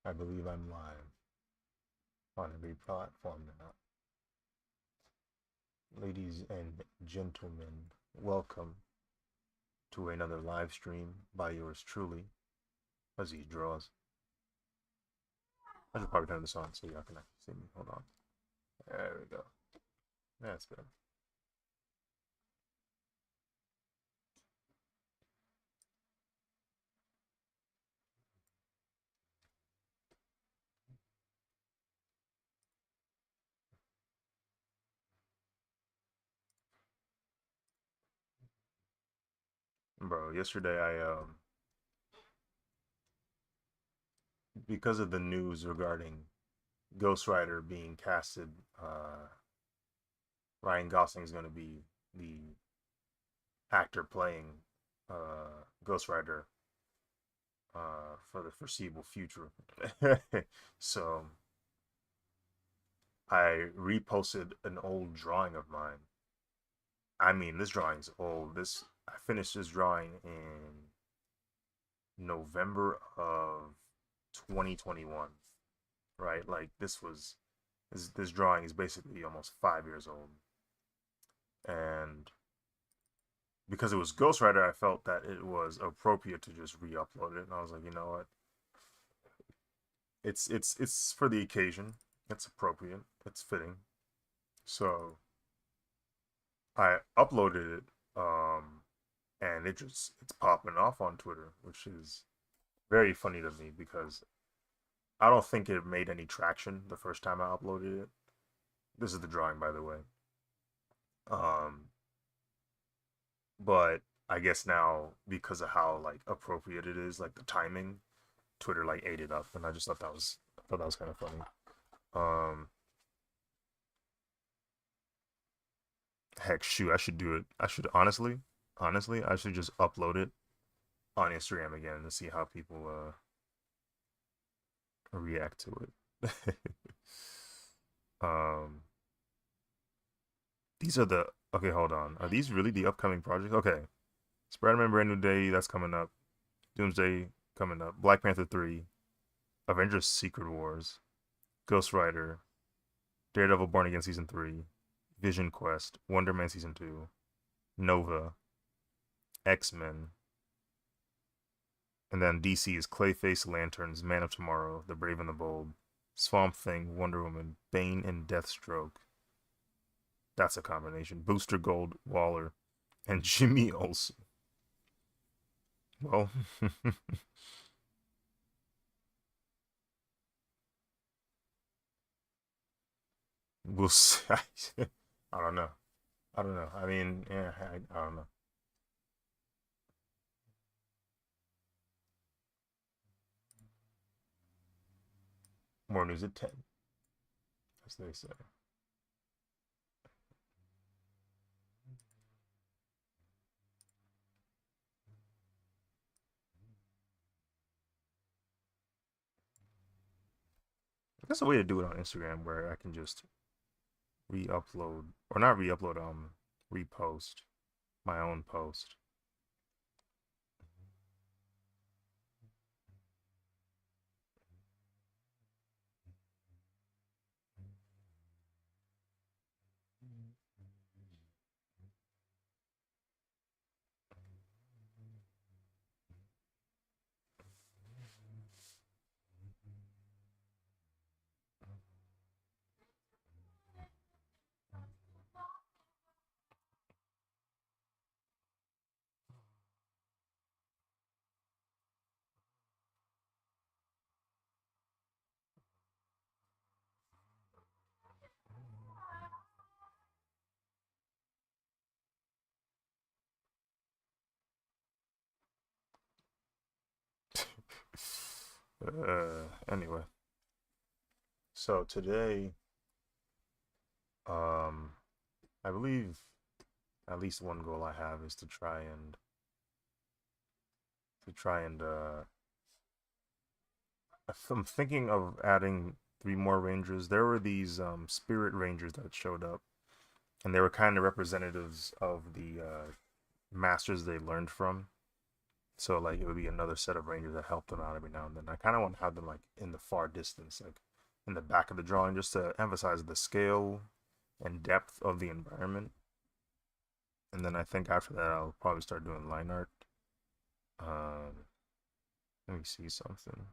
I believe I'm live on every platform now. Ladies and gentlemen, welcome to another live stream by yours truly, Aziz Draws. I should probably turn this on so y'all can actually see me. Hold on. There we go. That's good. Bro, yesterday because of the news regarding Ghost Rider being casted, Ryan Gosling is going to be the actor playing Ghost Rider for the foreseeable future. So I reposted an old drawing of mine. I mean, this drawing's old. I finished this drawing in November of 2021, right? Like this drawing is basically almost 5 years old, and because it was Ghost Rider, I felt that it was appropriate to just re-upload it, and I was like, you know what? It's for the occasion. It's appropriate. It's fitting. So I uploaded it, and it's popping off on Twitter, which is very funny to me because I don't think it made any traction the first time I uploaded it. This is the drawing, by the way. Um, but I guess now because of how like appropriate it is, like the timing, Twitter like ate it up, and I thought that was kind of funny. Um, Heck, shoot, I should do it. I should honestly, I should just upload it on Instagram again to see how people react to it. um, these are the okay. Hold on, are these really the upcoming projects? Okay, Spider-Man: Brand New Day, that's coming up. Doomsday coming up. Black Panther 3, Avengers: Secret Wars, Ghost Rider, Daredevil: Born Again Season 3, Vision Quest, Wonder Man Season 2, Nova, X-Men, and then DC is Clayface, Lanterns, Man of Tomorrow, The Brave and the Bold, Swamp Thing, Wonder Woman, Bane, and Deathstroke. That's a combination. Booster Gold, Waller, and Jimmy Olsen. Well, we'll see. I don't know. I don't know. I mean, yeah, I don't know. More news at 10, as they say. There's a way to do it on Instagram where I can just re-upload, or not re-upload, repost my own post. Anyway, so today, um, I believe at least one goal I have is to try and I'm thinking of adding three more rangers. There were these spirit rangers that showed up, and they were kind of representatives of the masters they learned from. So like it would be another set of rangers that help them out every now and then. I kind of want to have them like in the far distance, like in the back of the drawing, just to emphasize the scale and depth of the environment. And then I think after that I'll probably start doing line art. Um, Let me see something.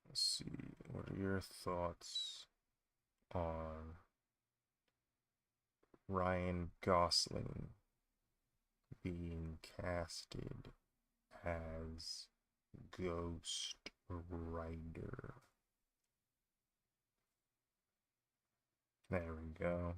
Let's see. What are your thoughts on Ryan Gosling being casted as Ghost Rider? There we go.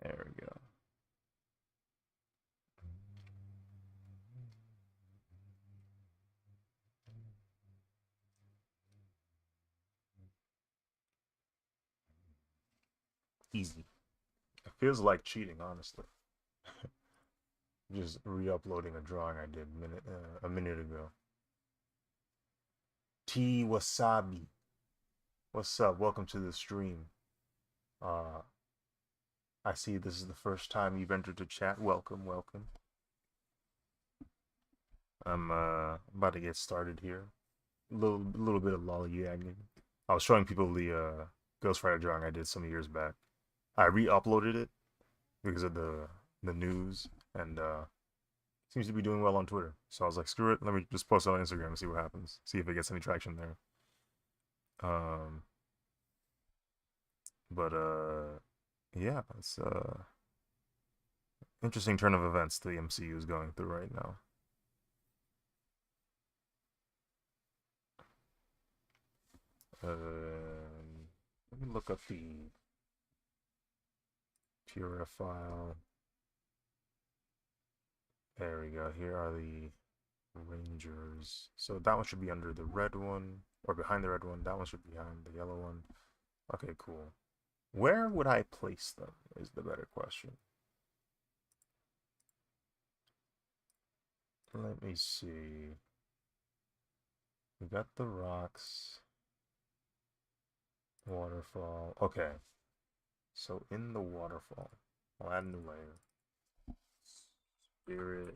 There we go. Easy. It feels like cheating, honestly. Just re-uploading a drawing I did a minute ago. T Wasabi. What's up? Welcome to the stream. Uh, I see this is the first time you've entered the chat. Welcome, welcome. I'm about to get started here. Little bit of lollygagging. I was showing people the Ghost Rider drawing I did some years back. I re-uploaded it because of the news, and seems to be doing well on Twitter. So I was like, screw it, let me just post it on Instagram and see what happens. See if it gets any traction there. Um, but yeah, it's interesting turn of events the MCU is going through right now. Let me look up the Purifile. There we go. Here are the Rangers. So that one should be under the red one, or behind the red one. That one should be behind the yellow one. Okay, cool. Where would I place them is the better question. Let me see. We got the rocks. Waterfall. Okay. So in the waterfall, I'll add a new layer. Spirit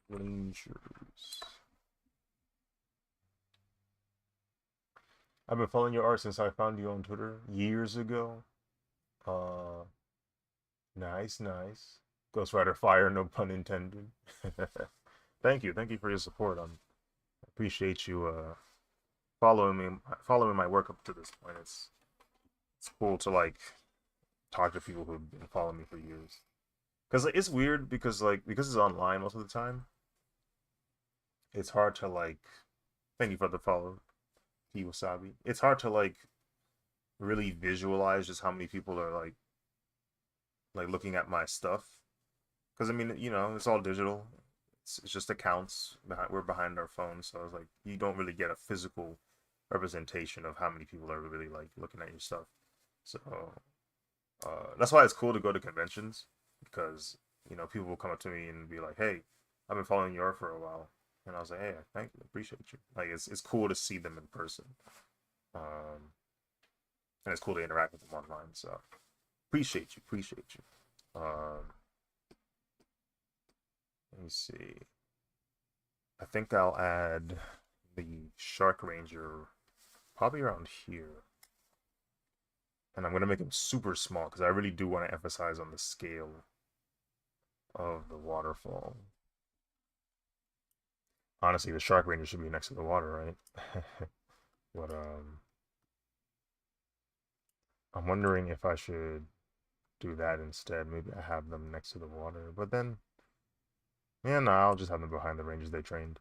Rangers. I've been following your art since I found you on Twitter years ago. Uh, nice, nice. Ghost Rider Fire, no pun intended. Thank you for your support. I appreciate you following my work up to this point. It's cool to like talk to people who've been following me for years. Cause like, it's weird because because it's online most of the time, it's hard to like. Thank you for the follow, P Wasabi. It's hard to like really visualize just how many people are like looking at my stuff. Because I mean, it's all digital. It's just accounts. We're behind our phones, so it's like you don't really get a physical representation of how many people are really like looking at your stuff. So that's why it's cool to go to conventions because people will come up to me and be like, "Hey, I've been following your art for a while. And I was like, hey, thank you, appreciate you. Like it's cool to see them in person. Um, and it's cool to interact with them online. So appreciate you, appreciate you. Let me see. I think I'll add the Shark Ranger probably around here. And I'm gonna make him super small because I really do want to emphasize on the scale of the waterfall. Honestly, the Shark Ranger should be next to the water, right? But I'm wondering if I should do that instead. Maybe I have them next to the water. But then, yeah, no, I'll just have them behind the Rangers they trained.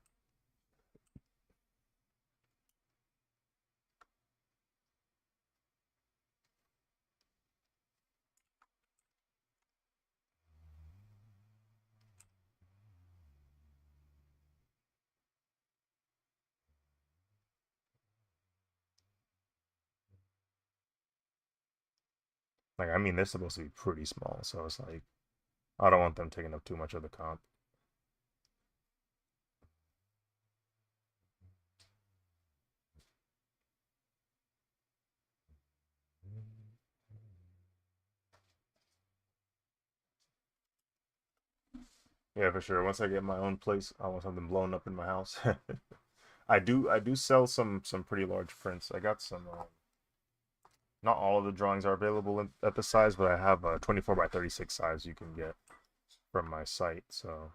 Like, I mean, they're supposed to be pretty small, so it's like, I don't want them taking up too much of the comp. Yeah, for sure. Once I get my own place, I want something blown up in my house. I do sell some pretty large prints. I got some. Not all of the drawings are available at the size, but I have a 24 by 36 size you can get from my site. So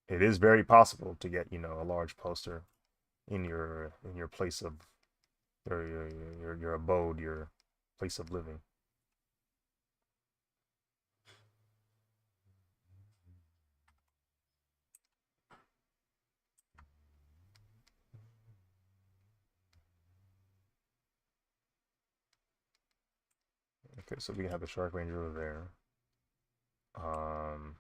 it is very possible to get a large poster in your place of your abode, your place of living. Okay, so we have the Shark Ranger over there. Um,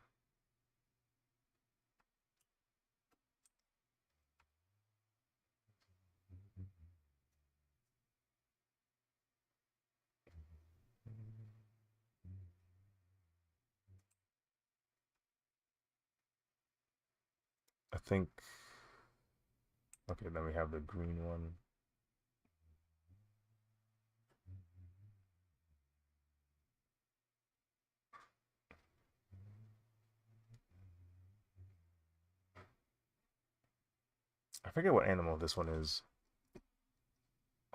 I think. Okay, then we have the green one. I forget what animal this one is.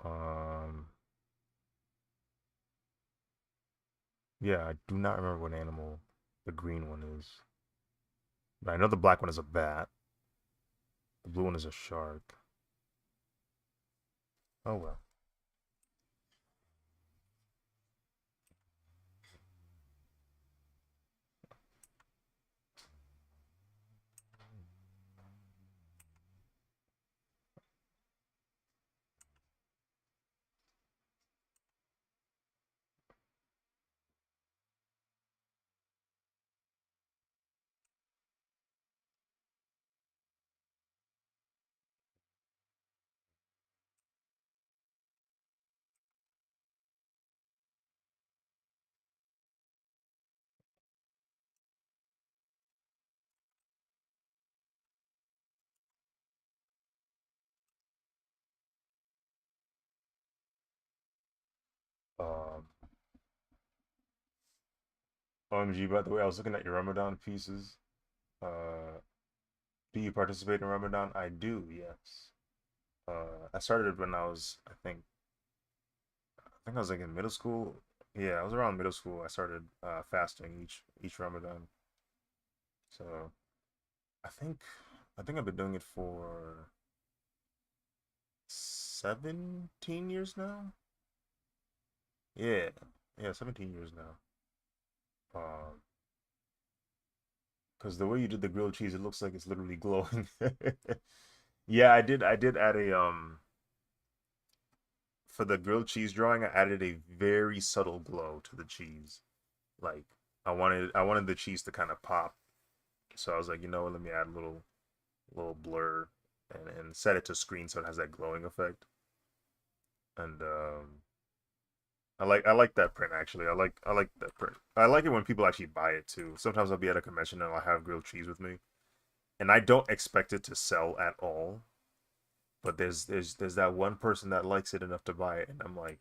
Um, yeah, I do not remember what animal the green one is. But I know the black one is a bat. The blue one is a shark. Oh well. Um, OMG, by the way, I was looking at your Ramadan pieces. Uh, do you participate in Ramadan? I do, yes. I started when I think I was like in middle school. Yeah, I was around middle school. I started fasting each Ramadan. So I think I think I've been doing it for 17 years now. Yeah, yeah, 17 years now. Um, because the way you did the grilled cheese, it looks like it's literally glowing. Yeah, I did add a for the grilled cheese drawing, I added a very subtle glow to the cheese. Like I wanted the cheese to kind of pop. So I was like, let me add a little blur and set it to screen so it has that glowing effect. And I like that print actually. I like that print. I like it when people actually buy it too. Sometimes I'll be at a convention and I'll have grilled cheese with me, and I don't expect it to sell at all. But there's that one person that likes it enough to buy it, and I'm like,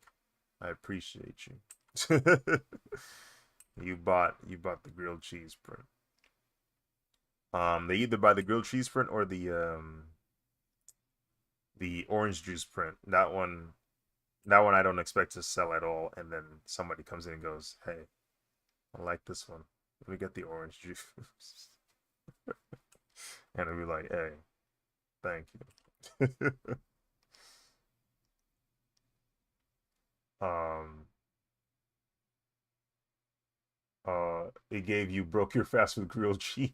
I appreciate you. You bought the grilled cheese print. They either buy the grilled cheese print or the orange juice print. That one I don't expect to sell at all, and then somebody comes in and goes, "Hey, I like this one. Let me get the orange juice," and I'll be like, "Hey, thank you." um, it gave you broke your fast with grilled cheese.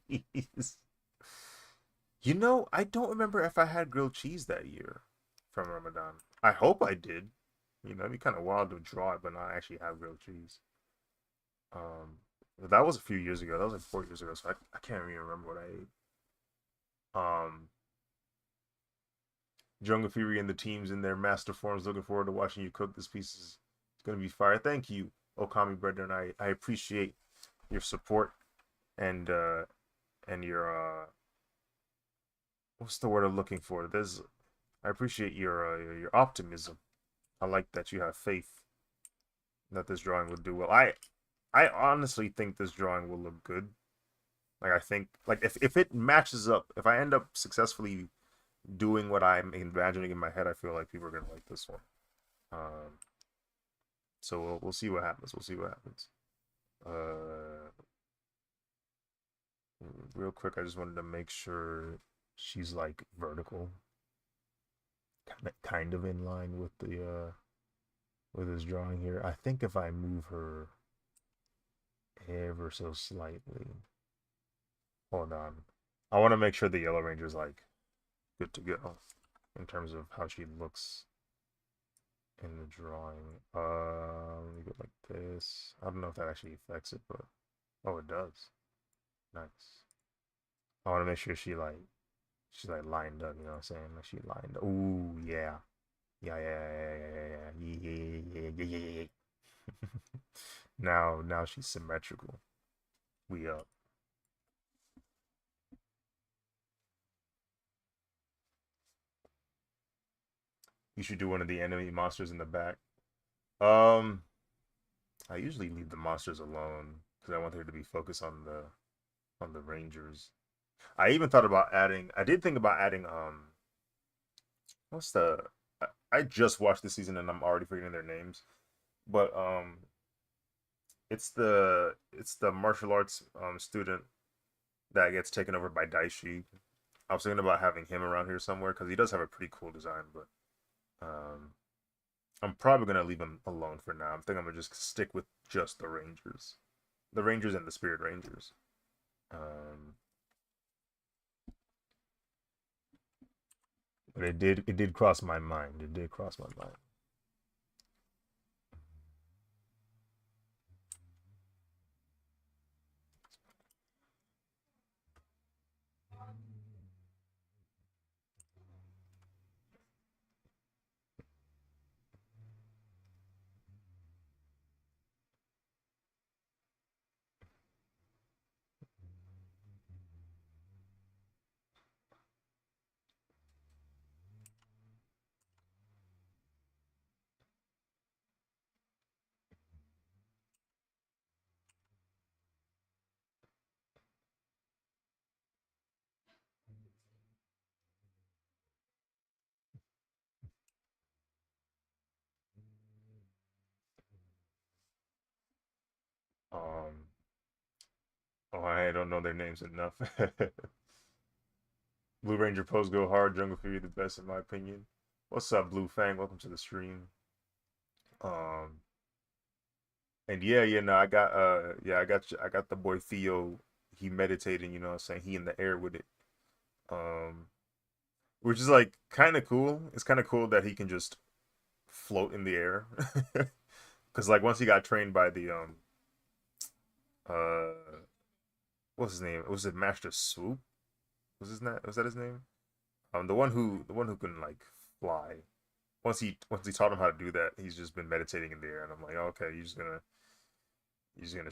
I don't remember if I had grilled cheese that year from Ramadan. I hope I did. It'd be kind of wild to draw it, but not actually have grilled cheese. But that was a few years ago. That was like 4 years ago, so I can't even remember what I ate. Jungle Fury and the teams in their master forms. Looking forward to watching you cook. This piece is going to be fire. Thank you, Okami Brethren. I appreciate your support and your what's the word I'm looking for? I appreciate your optimism. I like that you have faith that this drawing will do well. I honestly think this drawing will look good. Like I think like if it matches up, if I end up successfully doing what I'm imagining in my head, I feel like people are gonna like this one. Um, so we'll see what happens. We'll see what happens. Uh, Real quick, I just wanted to make sure she's like vertical, kind of in line with this drawing here. I think if I move her ever so slightly, hold on, I want to make sure the Yellow Ranger's like good to go in terms of how she looks in the drawing. Let me go like this. I don't know if that actually affects it, but oh, it does. Nice. I want to make sure she's like lined up. You know what I'm saying? Like she lined up. Ooh, yeah. Yeah, yeah, yeah, yeah, yeah, yeah, yeah, yeah, yeah, yeah. Now she's symmetrical. We up. You should do one of the enemy monsters in the back. Um, I usually leave the monsters alone because I want there to be focus on the rangers. I even thought about adding. I did think about adding. What's the? I just watched the season and I'm already forgetting their names. But it's the martial arts student that gets taken over by Daishi. I was thinking about having him around here somewhere because he does have a pretty cool design, but um, I'm probably gonna leave him alone for now. I think I'm gonna just stick with just the Rangers and the Spirit Rangers. Um, but it did cross my mind. It did cross my mind. Um, oh, I don't know their names enough. Blue Ranger pose go hard. Jungle Fury the best in my opinion. What's up, Blue Fang? Welcome to the stream. Um, and yeah, no, I got the boy Theo. He meditating, you know what I'm saying? He in the air with it. Um, which is like kind of cool. It's kind of cool that he can just float in the air. Cause like once he got trained by the uh what's his name? Was it Master Swoop? Was that his name? The one who can like fly. Once he taught him how to do that, he's just been meditating in the air, and I'm like, okay, you're just gonna you're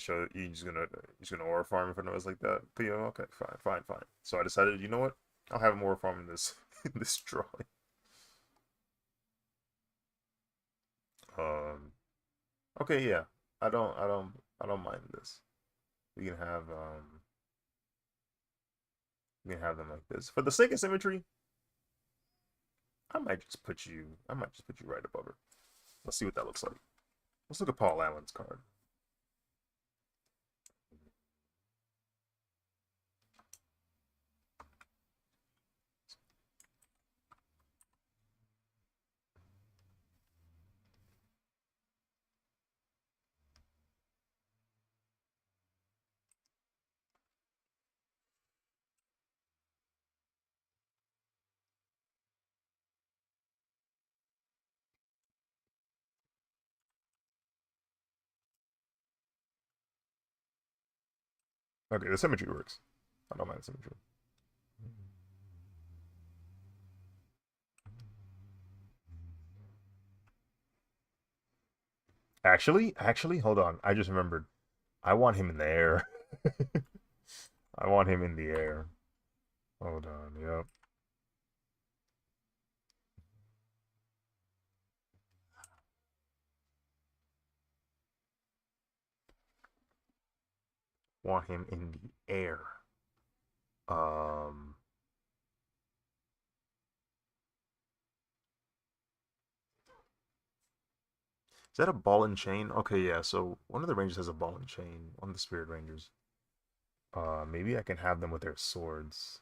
just gonna aura farm in front of us like that. But, okay, fine, fine, fine. So I decided, you know what? I'll have him aura farm in this in this drawing. Um, okay, yeah. I don't mind this. We can have um we can have them like this. For the sake of symmetry, I might just put you right above her. Let's see what that looks like. Let's look at Paul Allen's card. Okay, the symmetry works. I don't mind the symmetry. Actually, hold on. I just remembered. I want him in the air. I want him in the air. Hold on. Yep. Want him in the air. Um. Is that a ball and chain? Okay, yeah. So one of the rangers has a ball and chain. One of the spirit rangers. Maybe I can have them with their swords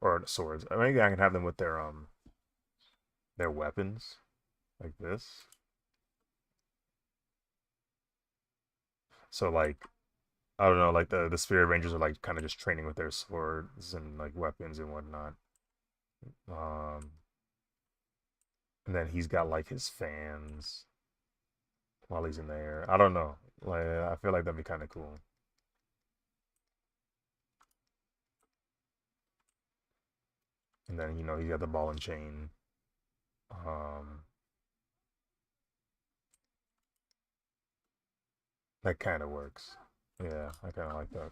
or swords. Maybe I can have them with their weapons like this. So like I don't know, like the spirit rangers are like kind of just training with their swords and like weapons and whatnot. Um, and then he's got like his fans while he's in there. I don't know. Like I feel like that'd be kind of cool. And then he's got the ball and chain. Um, that kind of works. Yeah, I kind of like that.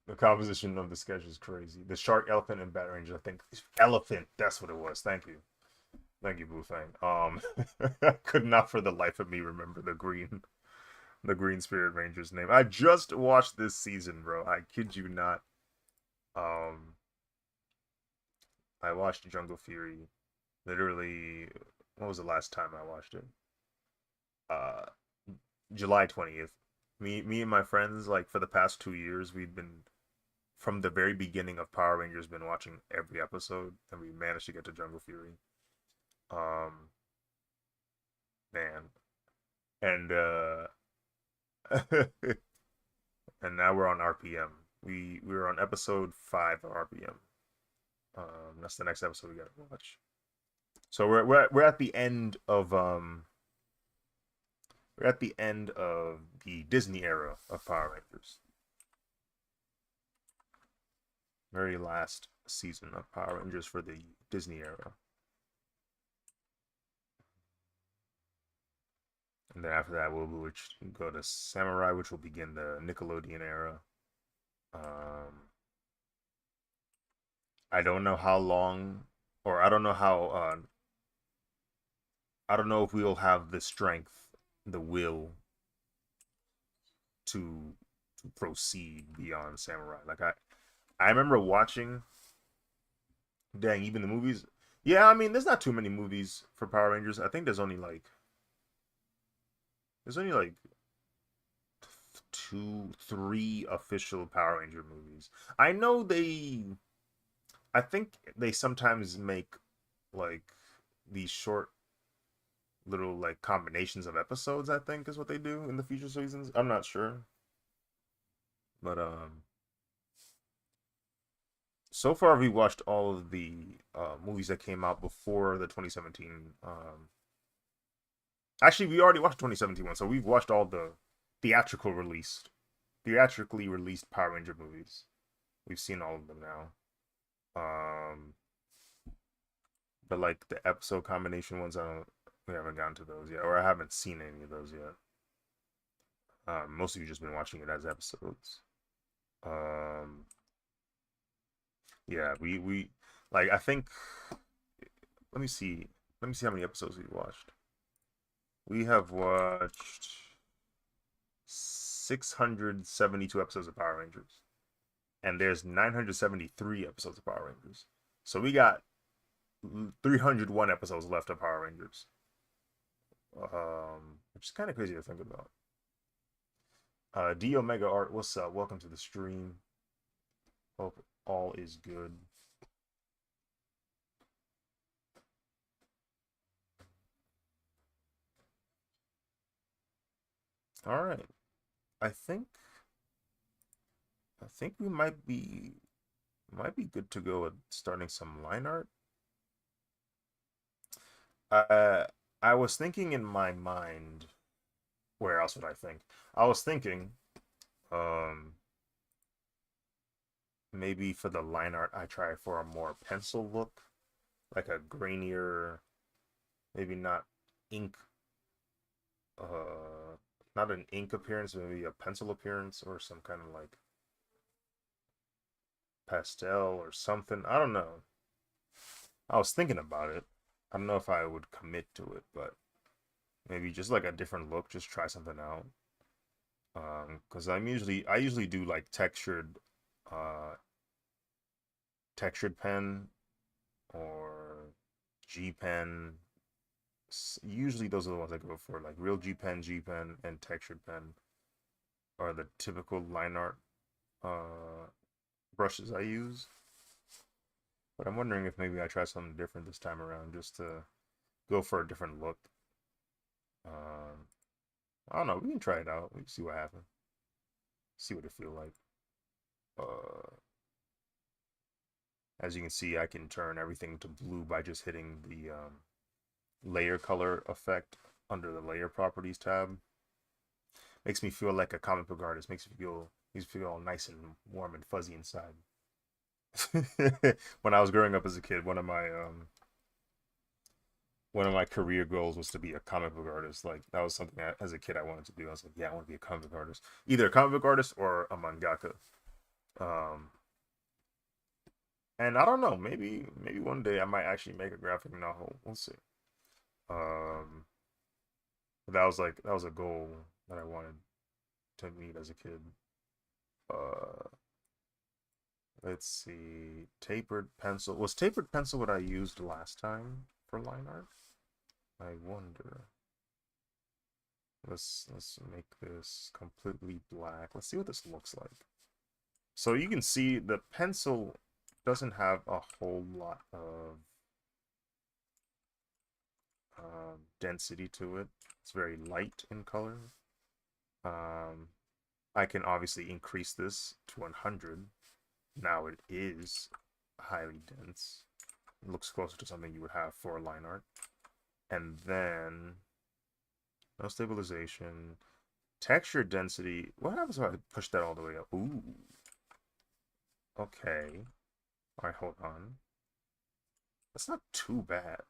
The composition of the sketch is crazy. The shark, elephant, and bat rangers. I think elephant. That's what it was. Thank you, Bufang. I could not for the life of me remember the green spirit ranger's name. I just watched this season, bro. I kid you not. Um, I watched Jungle Fury. Literally, what was the last time I watched it? Uh, July 20th. Me and my friends, like for the past 2 years, we've been from the very beginning of Power Rangers, been watching every episode, and we managed to get to Jungle Fury. Um, man, and and now we're on RPM. We were on episode 5 of RPM. That's the next episode we gotta watch. So we're at the end of the Disney era of Power Rangers. Very last season of Power Rangers for the Disney era. And then after that, we'll go to Samurai, which will begin the Nickelodeon era. Um, I don't know how long, or I don't know how. I don't know if we'll have the strength, the will to proceed beyond Samurai. Like I remember watching. Dang, even the movies. Yeah, I mean, there's not too many movies for Power Rangers. I think there's only like two, three official Power Ranger movies. I know I think they sometimes make like these short little like combinations of episodes. I think is what they do in the future seasons. I'm not sure, but so far we watched all of the movies that came out before the 2017. Actually, we already watched 2017 one, so we've watched all the theatrical released, theatrically released Power Ranger movies. We've seen all of them now. Um, but like the episode combination ones, we haven't gotten to those yet, or I haven't seen any of those yet. Most of you just been watching it as episodes. Um, yeah, we like I think. Let me see. Let me see how many episodes we watched. We have watched 672 episodes of Power Rangers, and there's 973 episodes of Power Rangers. So we got 301 episodes left of Power Rangers. Which is kind of crazy to think about. D Omega Art, what's up? Welcome to the stream. Hope all is good. All right. I think we might be good to go with starting some line art. Uh, I was thinking in my mind, where else would I think? I was thinking, um, maybe for the line art, I try for a more pencil look, like a grainier, maybe not ink, uh, not an ink appearance, maybe a pencil appearance or some kind of like pastel or something. I don't know. I was thinking about it. I don't know if I would commit to it, but maybe just like a different look, just try something out. Because I usually do like uh, textured pen or G pen. Usually those are the ones I go for, like real G pen, and textured pen are the typical line art uh brushes I use. But I'm wondering if maybe I try something different this time around, just to go for a different look. Um, I don't know. We can try it out. We can see what happens. See what it feel like. Uh, as you can see, I can turn everything to blue by just hitting the layer color effect under the layer properties tab. Makes me feel like a comic book artist. Makes me feel all nice and warm and fuzzy inside. When I was growing up as a kid, one of my career goals was to be a comic book artist. Like that was something as a kid I wanted to do. I was like, yeah, I want to be a comic book artist, either a comic book artist or a mangaka. Um, and I don't know, maybe one day I might actually make a graphic novel. We'll see. Um, that was a goal that I wanted to meet as a kid. Uh, let's see, tapered pencil. Was tapered pencil what I used last time for line art? I wonder. Let's make this completely black. Let's see what this looks like. So you can see the pencil doesn't have a whole lot of density to it. It's very light in color. Um, I can obviously increase this to 100. Now it is highly dense. It looks closer to something you would have for line art. And then no stabilization. Texture density. What happens if I push that all the way up? Ooh. Okay. All right, hold on. That's not too bad.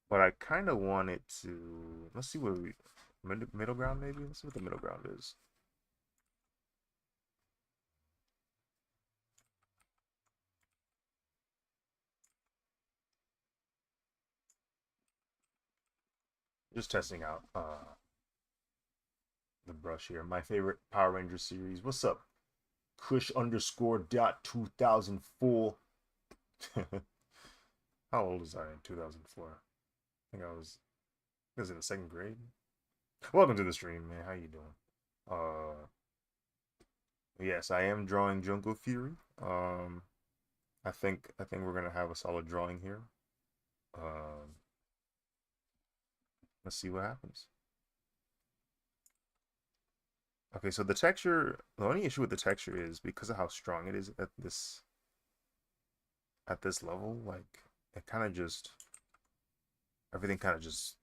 But I kind of want it to. Let's see where we. Middle ground, maybe? Let's see what the middle ground is. Just testing out the brush here. My favorite Power Ranger series. What's up? Kush underscore dot 2004. How old was I in 2004? I think I was in the second grade. Welcome to the stream, man. How you doing? Yes, I am drawing Jungle Fury. I think we're gonna have a solid drawing here. Um, let's see what happens. Okay, so the only issue with the texture is because of how strong it is at this level, like it kind of just everything kind of just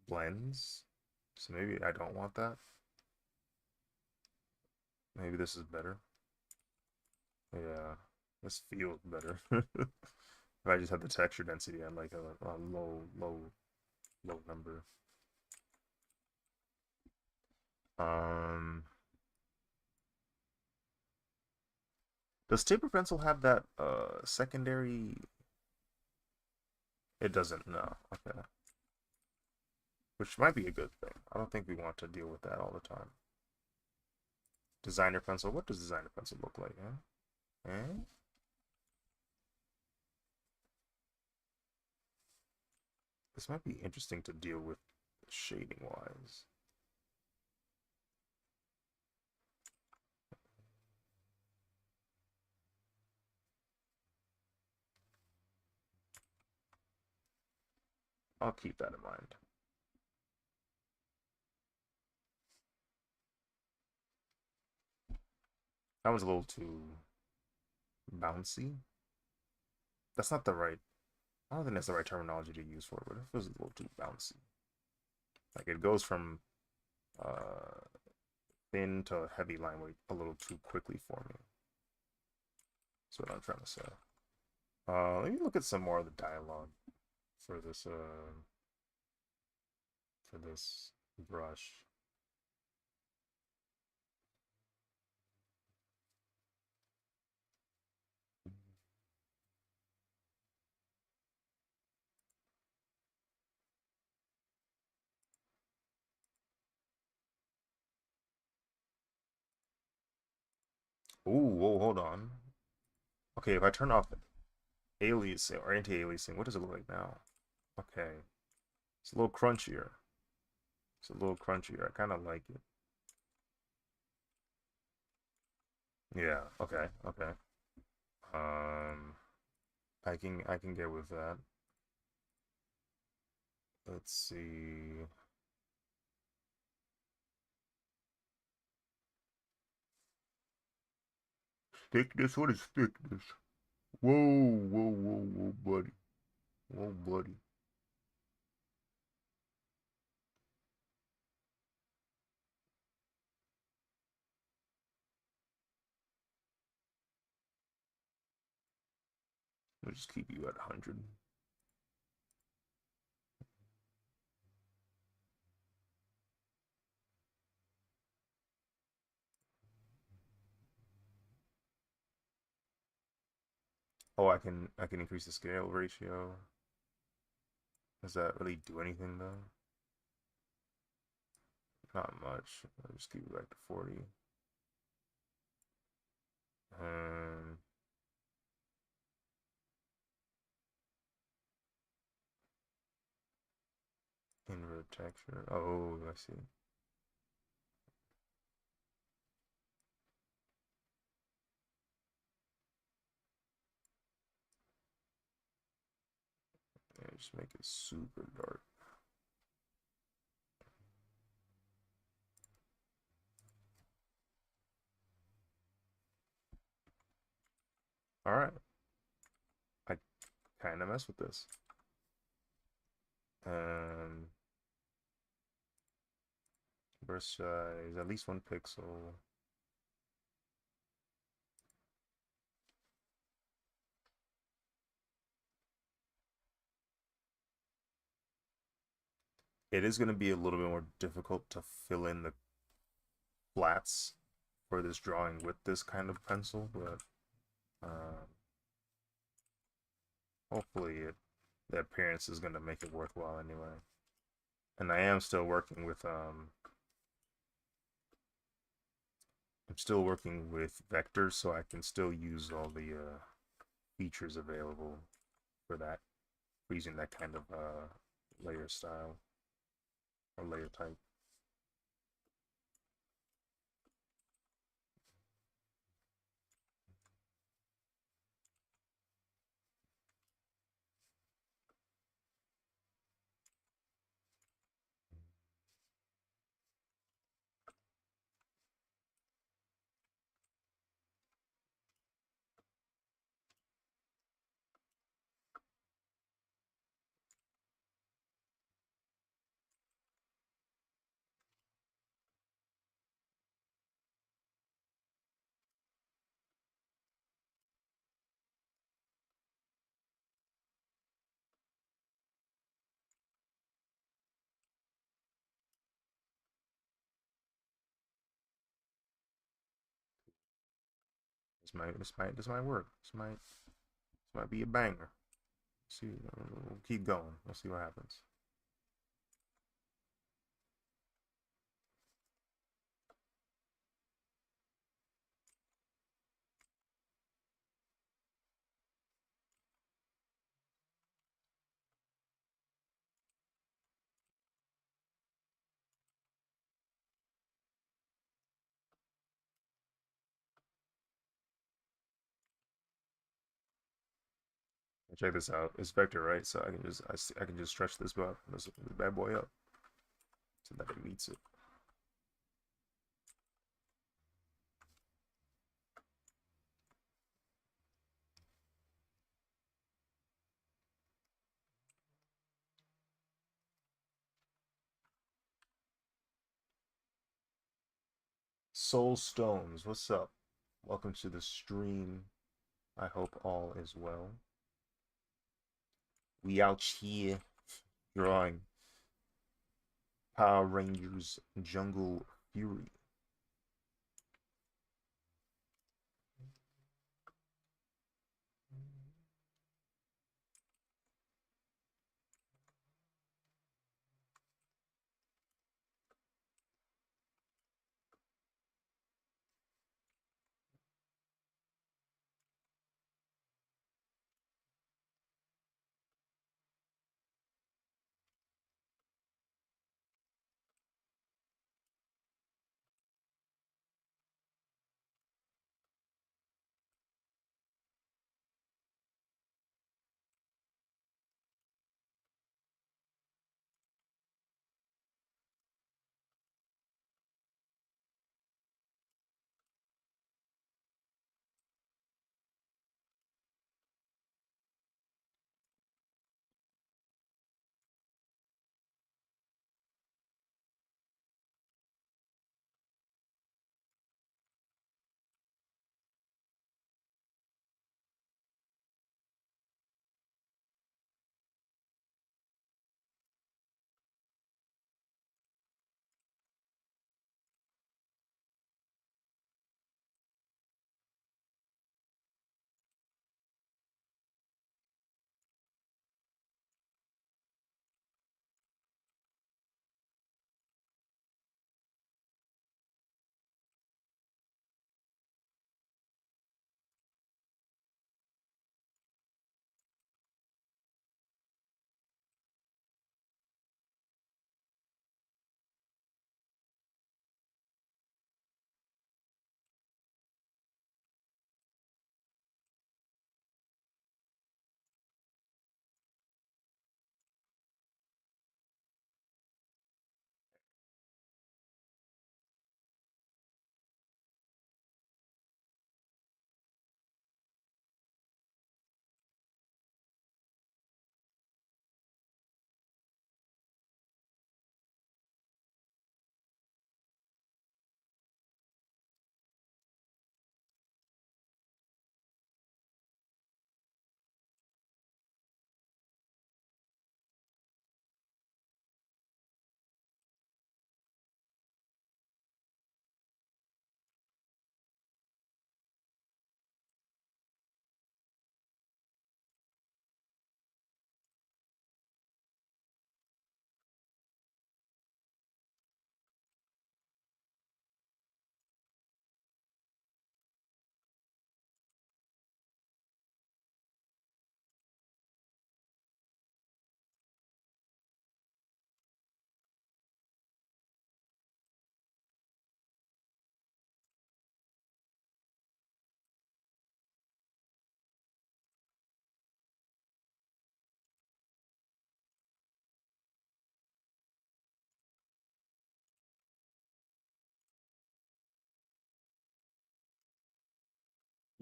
blends. So maybe I don't want that. Maybe this is better. Yeah, this feels better. If I just had the texture density at like a low number. Um, does taper pencil have that secondary? It doesn't. No. Okay. Which might be a good thing. I don't think we want to deal with that all the time. Designer pencil. What does designer pencil look like? Huh? Eh? This might be interesting to deal with shading wise. I'll keep that in mind. That was a little too bouncy. That's not the right. I don't think that's the right terminology to use for it, but it feels a little too bouncy. Like it goes from uh, thin to heavy line weight a little too quickly for me. That's what I'm trying to say. Let me look at some more of the dialogue for this brush. Ooh, whoa, hold on. Okay, if I turn off aliasing or anti-aliasing, what does it look like now? Okay, it's a little crunchier. It's a little crunchier. I kind of like it. Yeah. Okay. Okay. Um, I can get with that. Let's see. Thickness? What is thickness? Whoa, whoa, whoa, whoa, buddy. Whoa, buddy. We'll just keep you at 100. Oh, I can increase the scale ratio. Does that really do anything though? Not much. I'll just keep it back to 40. Um, invert texture. Oh, I see. Yeah, just make it super dark. All right. I kind of mess with this. Um, burst size, at least 1 pixel. It is going to be a little bit more difficult to fill in the flats for this drawing with this kind of pencil, but uh, hopefully the appearance is going to make it worthwhile anyway. And I am still working with I'm still working with vectors, so I can still use all the features available for that, for using that kind of layer style or layer type. This might work. This might be a banger. See, we'll keep going. We'll see what happens. Check this out. It's vector, right? So I can just stretch this bad boy up so that it meets it. Soul Stones, what's up? Welcome to the stream. I hope all is well. We out here drawing Power Rangers Jungle Fury.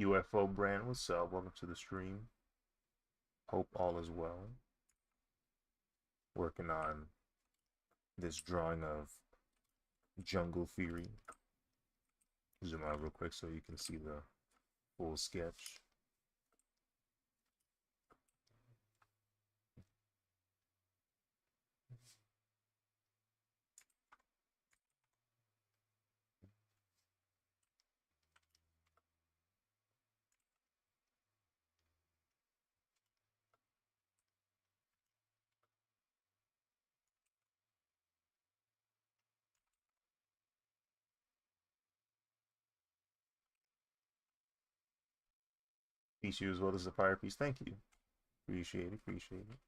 UFO brand, what's up? Welcome to the stream. Hope all is well. Working on this drawing of Jungle Fury. Zoom out real quick so you can see the full sketch. Piece you as well as the fire piece. Thank you. Appreciate it. Appreciate it.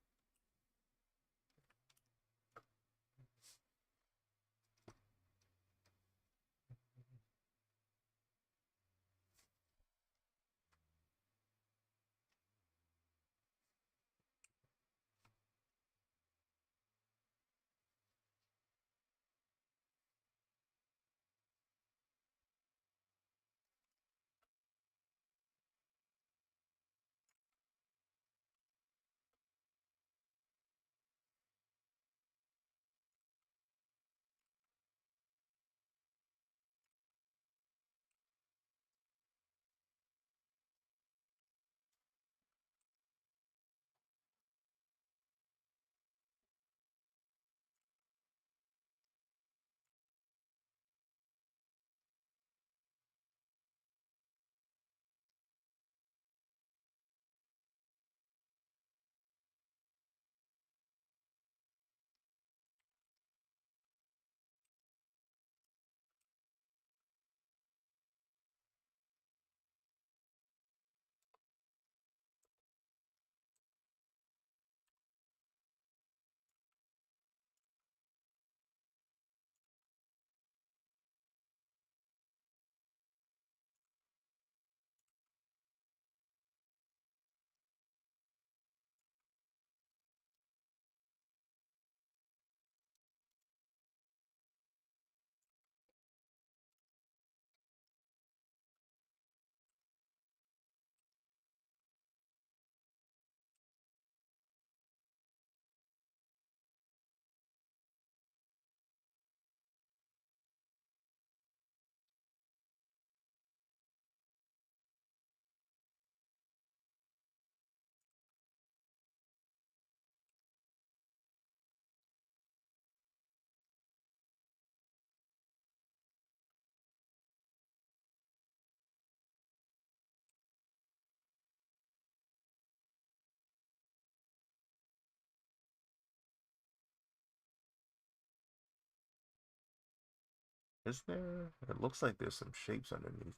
Is there? It looks like there's some shapes underneath.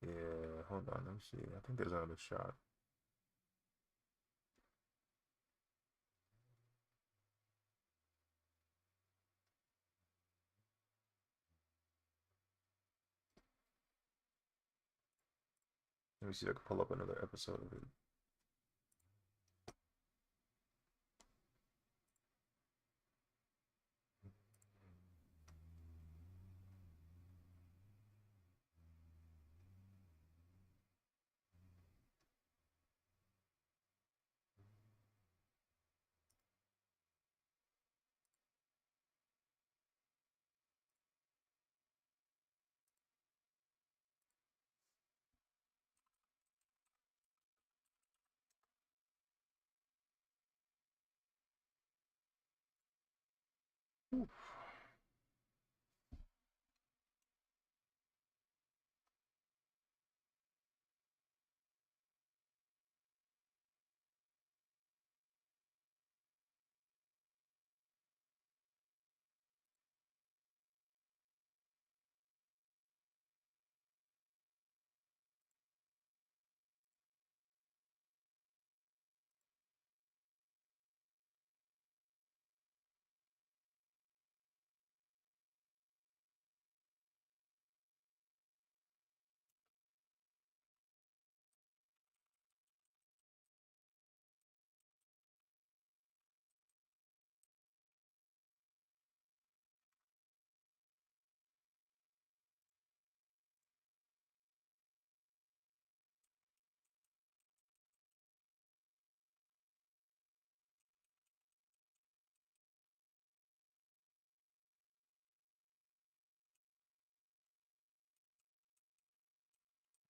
Yeah, hold on. Let me see. I think there's another shot. Let me see if I can pull up another episode of it.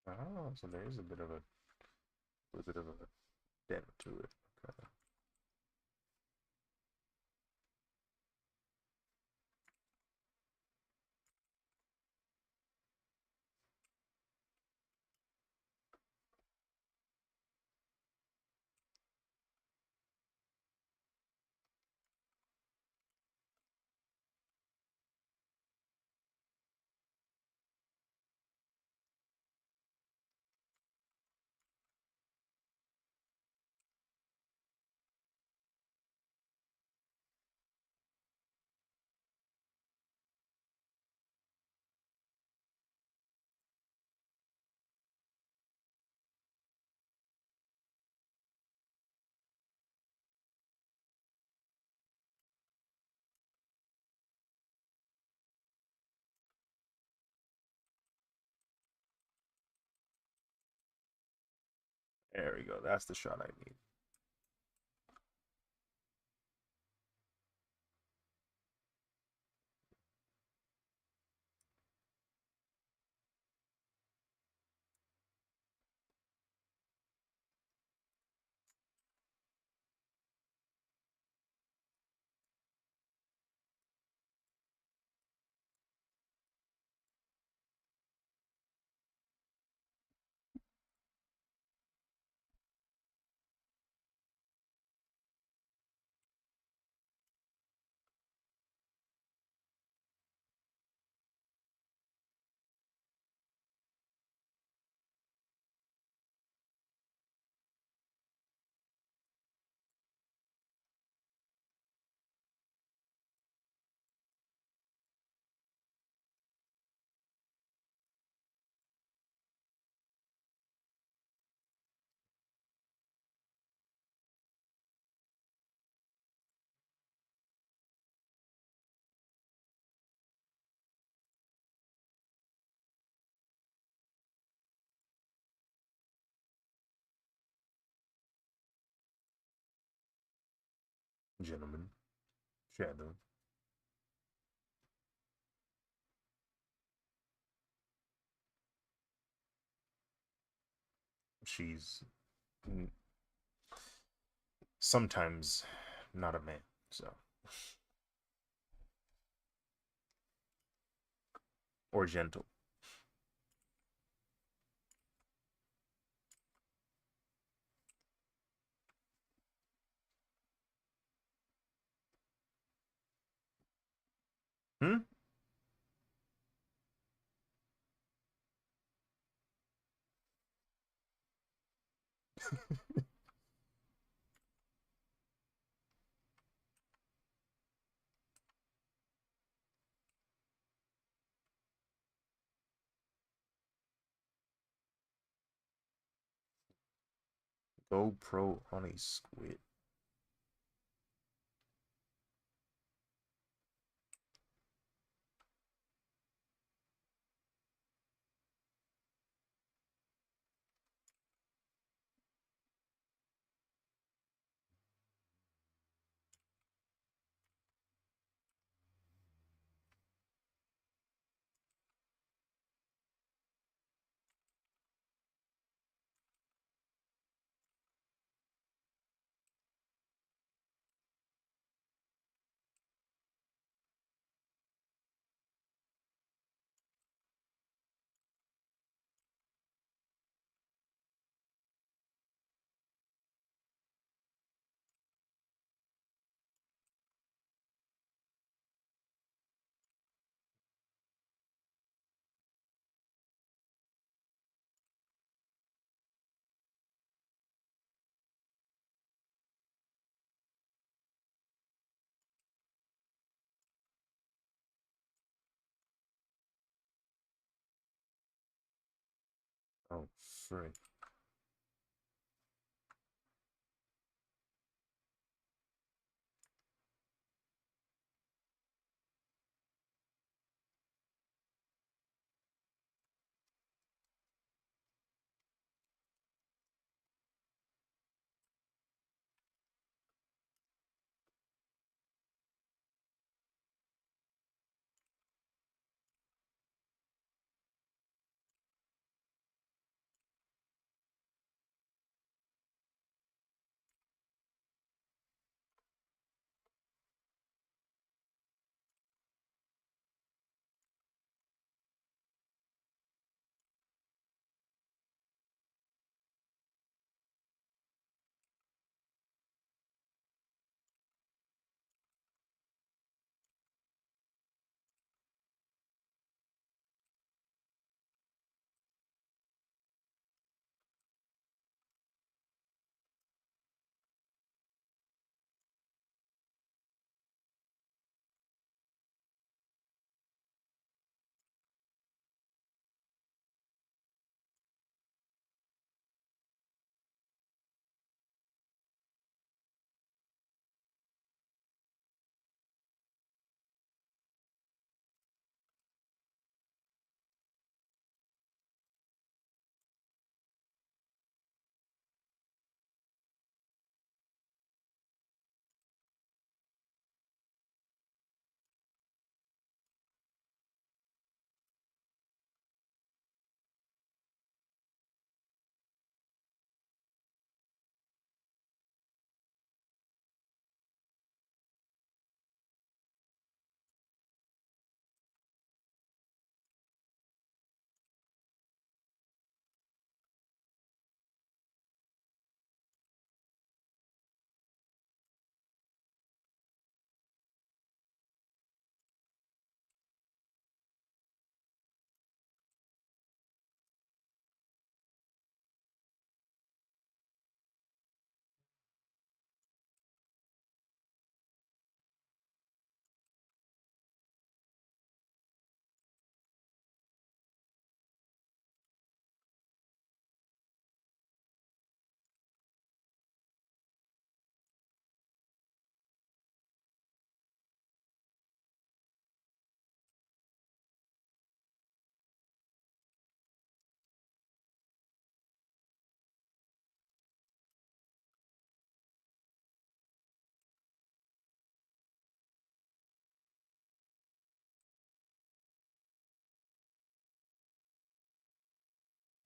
Oh, so there is a bit of a dent to it. Okay. There we go. That's the shot I need. Gentlemen, shadow. She's sometimes not a man, so or gentle. Hmm? GoPro on a squid. Oh, frick.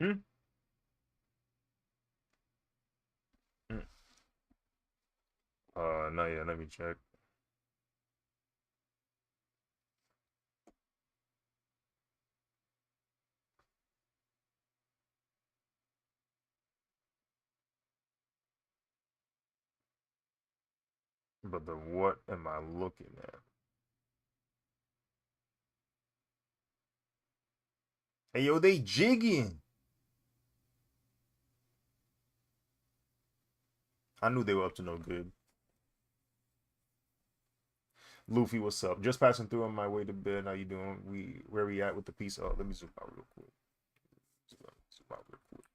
Hmm? Mm. No, yeah, let me check. But the what am I looking at? Hey, yo, they jigging. I knew they were up to no good. Luffy, what's up? Just passing through on my way to bed. How you doing? Where we at with the piece? Oh, let me zoom out real quick. Zoom out real quick.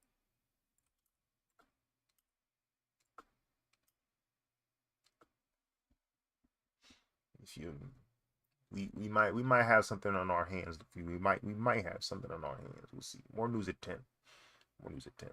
If you, we might have something on our hands. We might have something on our hands. We'll see. More news at 10. More news at 10.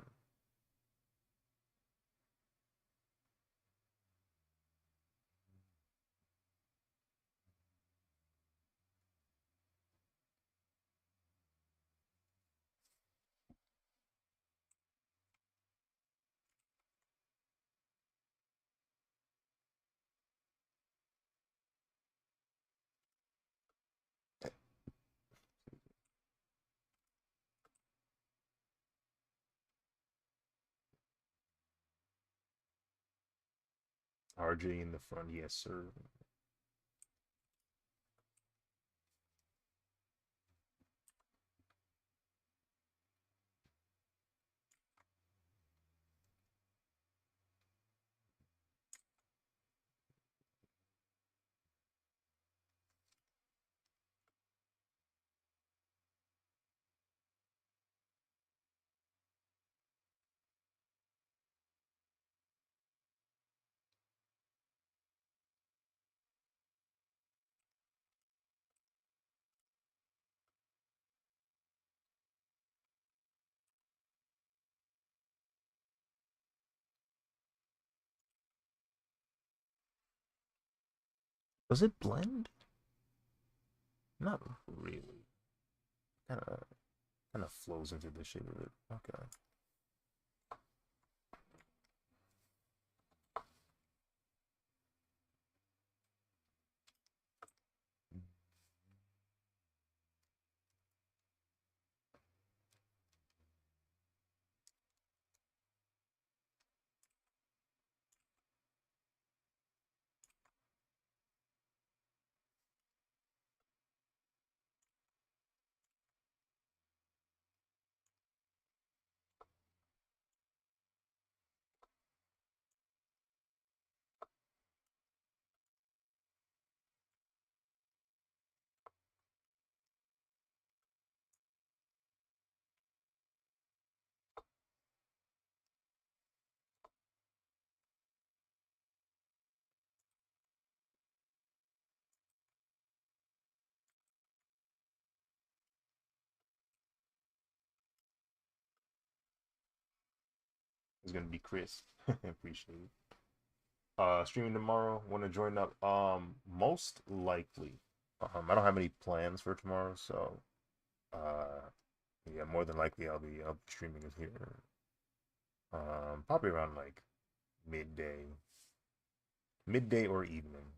RJ in the front, yes sir. Does it blend? Not really. Kind of flows into the shape of it. Okay. It's gonna be Chris. Appreciate it. Streaming tomorrow. Want to join up? Most likely. I don't have any plans for tomorrow, so yeah, more than likely I'll be streaming it here. Probably around like midday, midday or evening.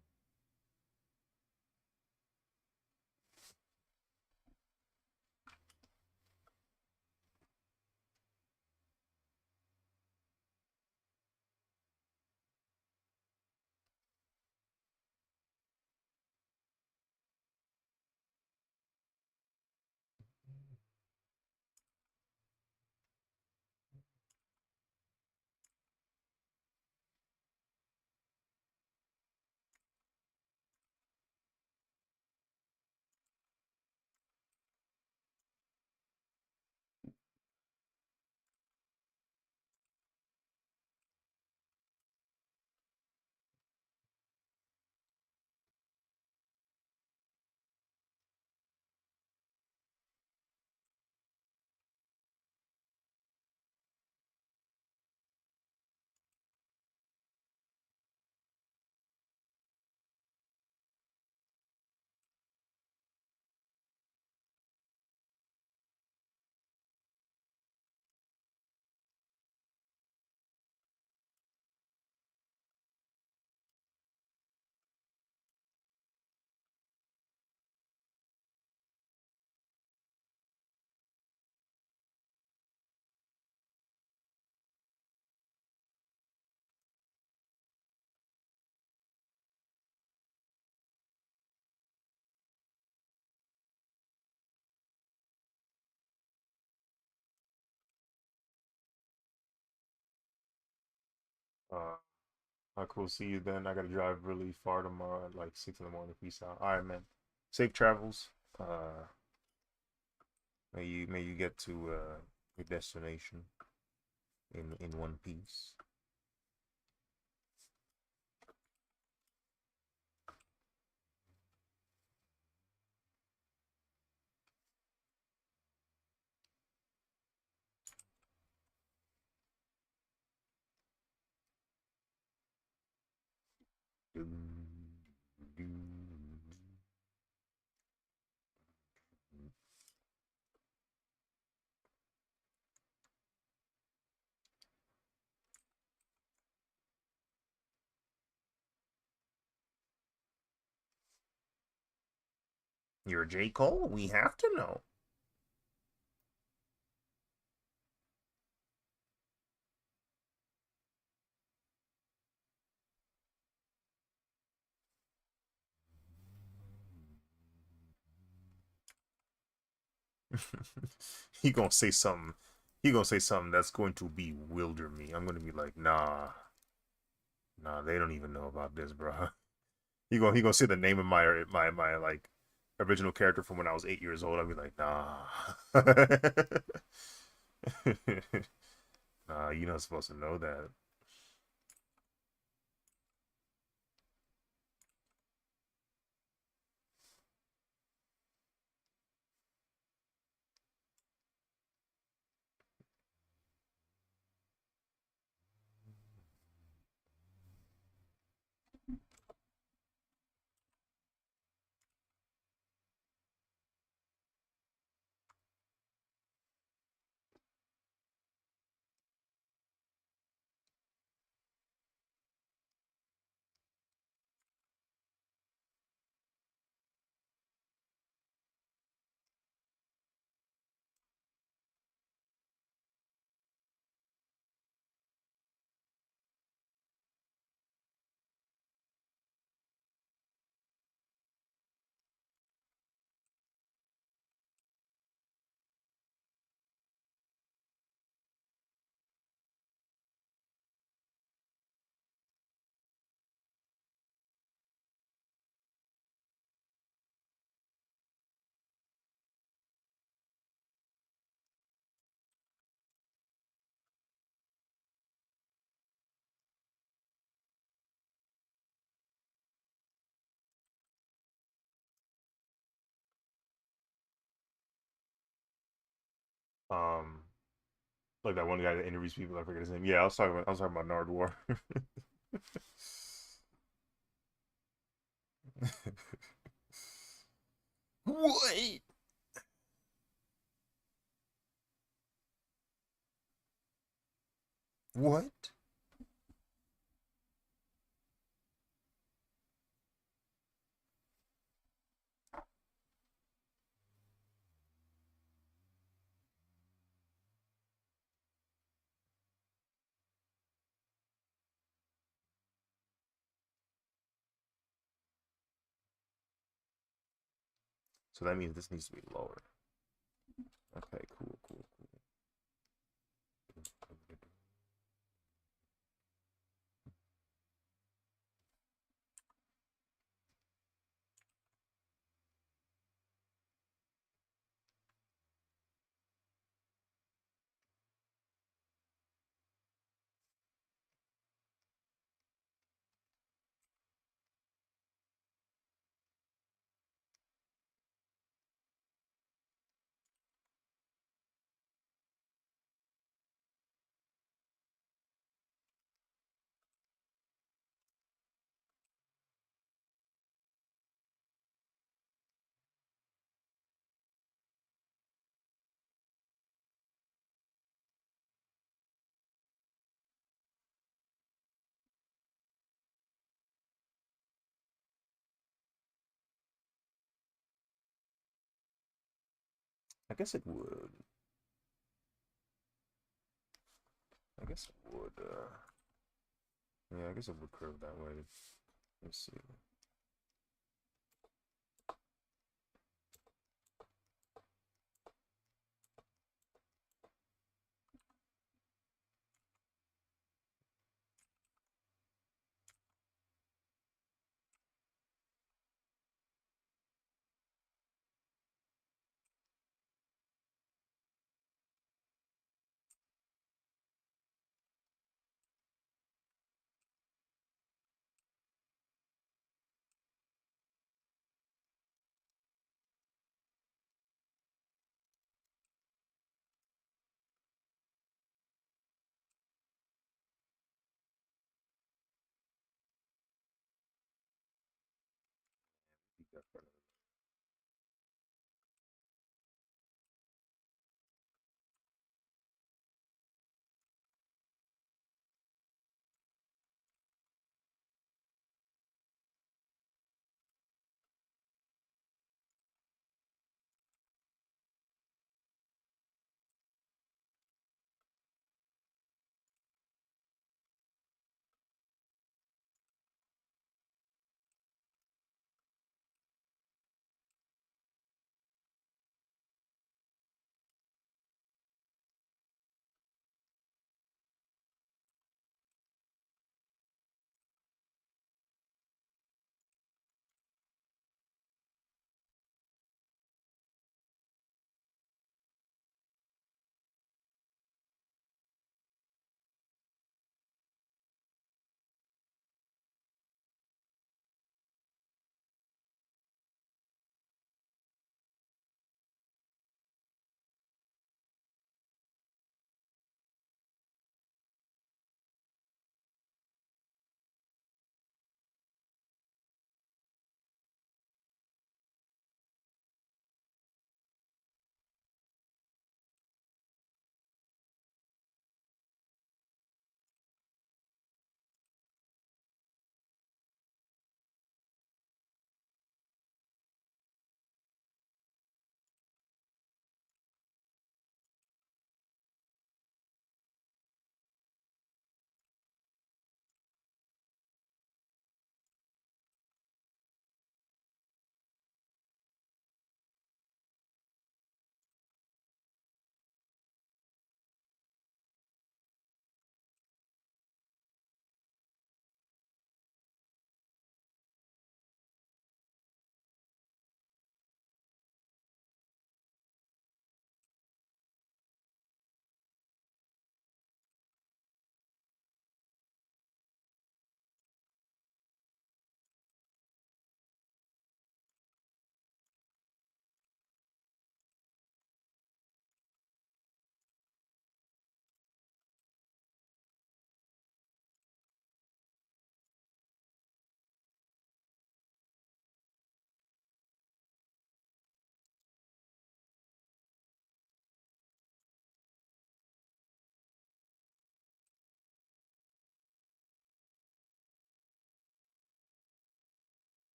All right, cool. See you then. I gotta drive really far tomorrow at like 6 in the morning. Peace out. All right, man. Safe travels. May you get to your destination in one piece. You're J. Cole? We have to know. he gonna say something. He gonna say something that's going to bewilder me. I'm gonna be like, nah, they don't even know about this, bro. He gonna say the name of my like original character from when I was 8 years old. I'll be like, nah, nah, you're not supposed to know that. Um, like that one guy that interviews people. I forget his name. Yeah, I was talking about Nardwar. What? What? So that means this needs to be lower. Okay, cool. I guess it would. I guess it would. Yeah, I guess it would curve that way. Let's see.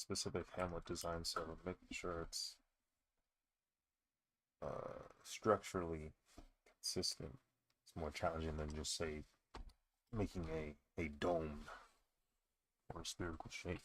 specific Hamlet design, so making sure it's structurally consistent is more challenging than just say making a dome or a spherical shape.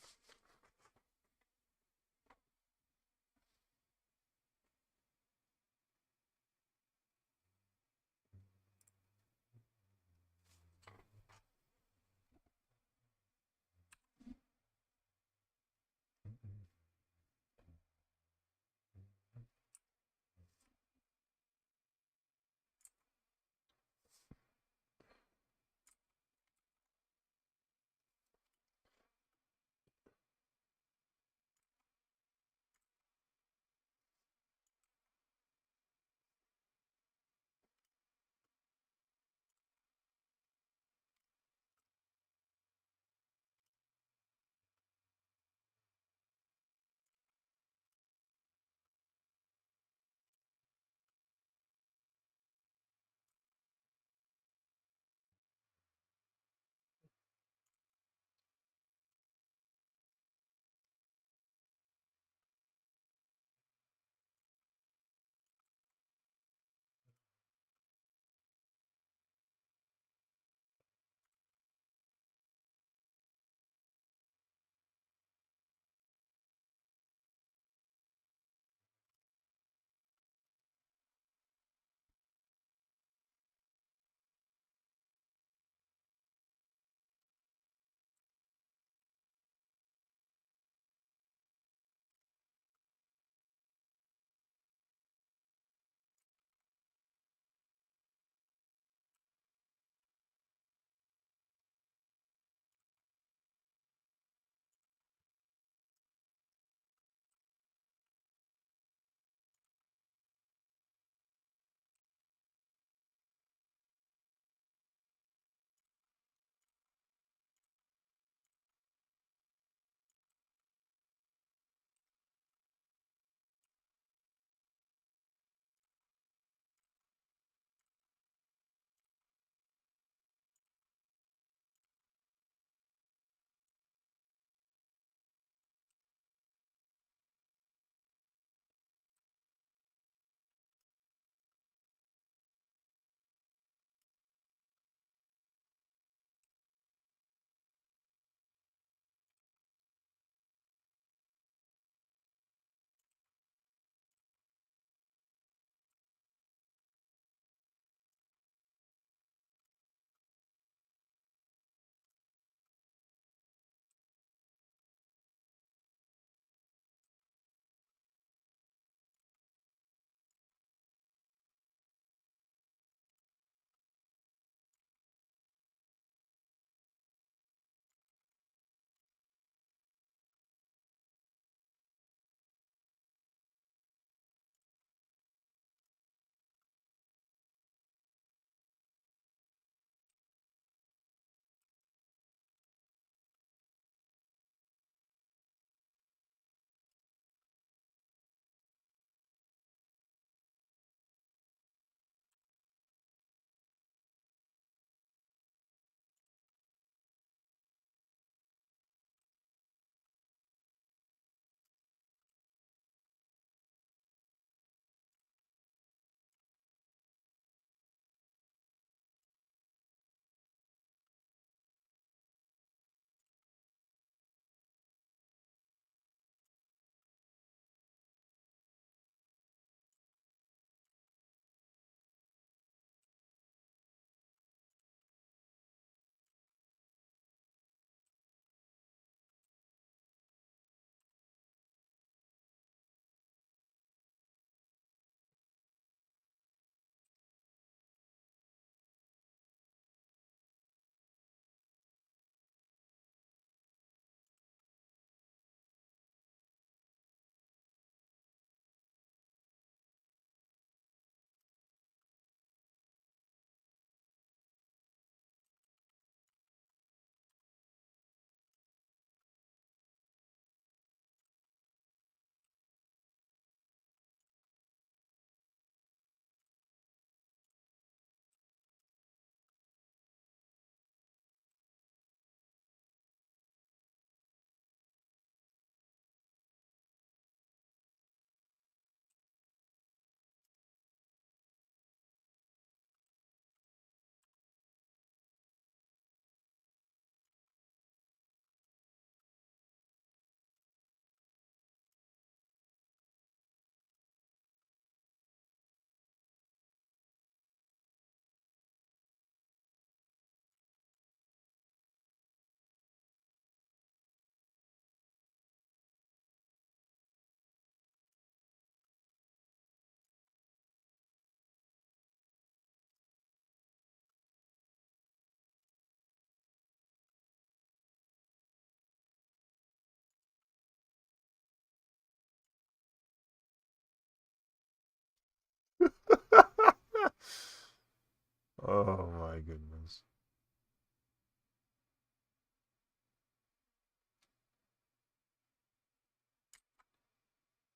my goodness.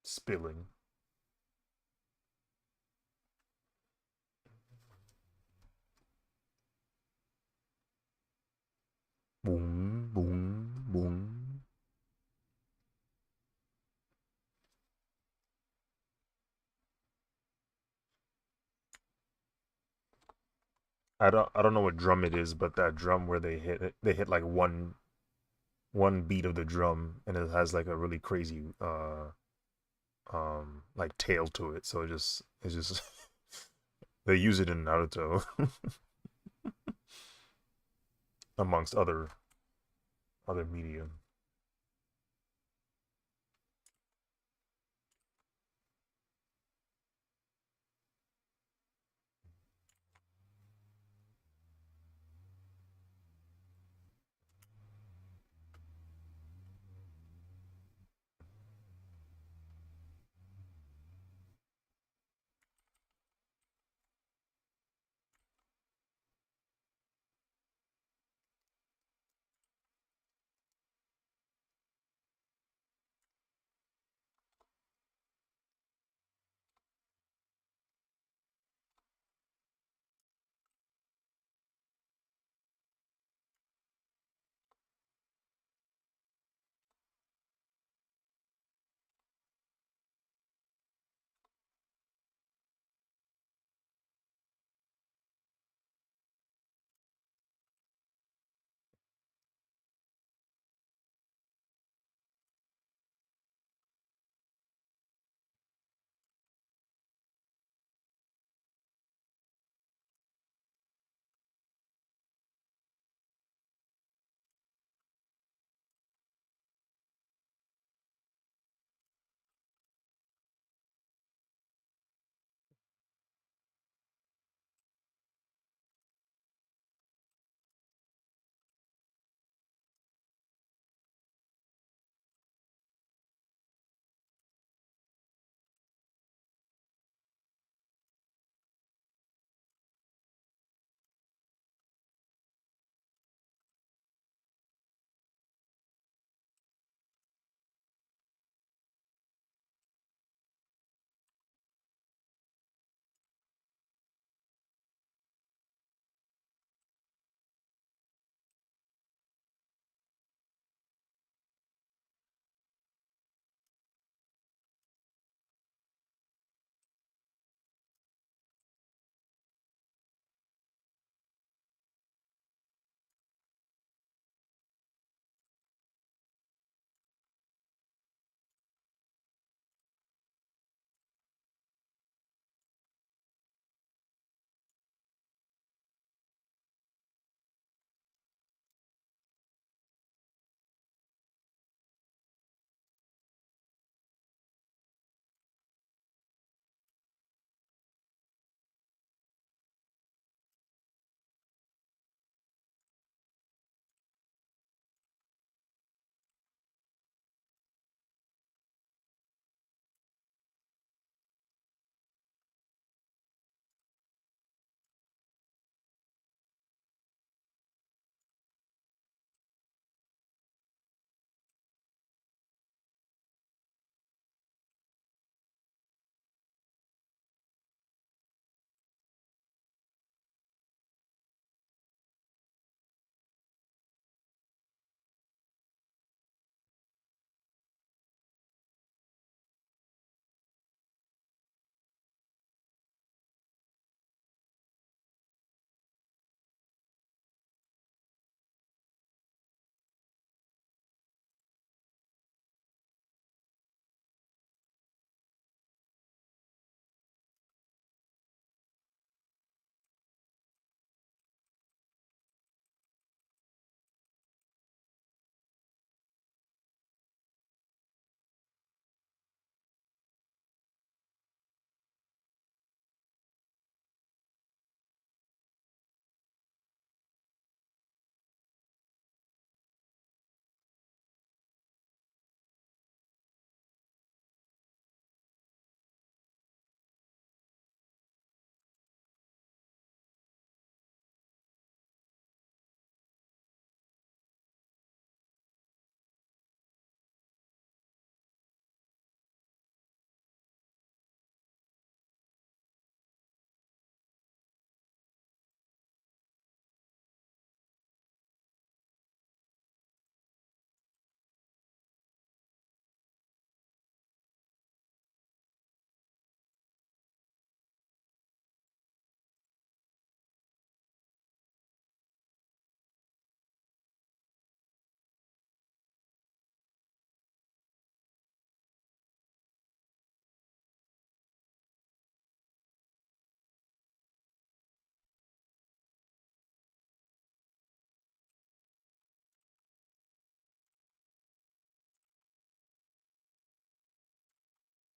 Spilling. Boom, boom, boom. I don't know what drum it is, but that drum where they hit like one beat of the drum and it has like a really crazy like tail to it. So it's just they use it in Naruto amongst other media.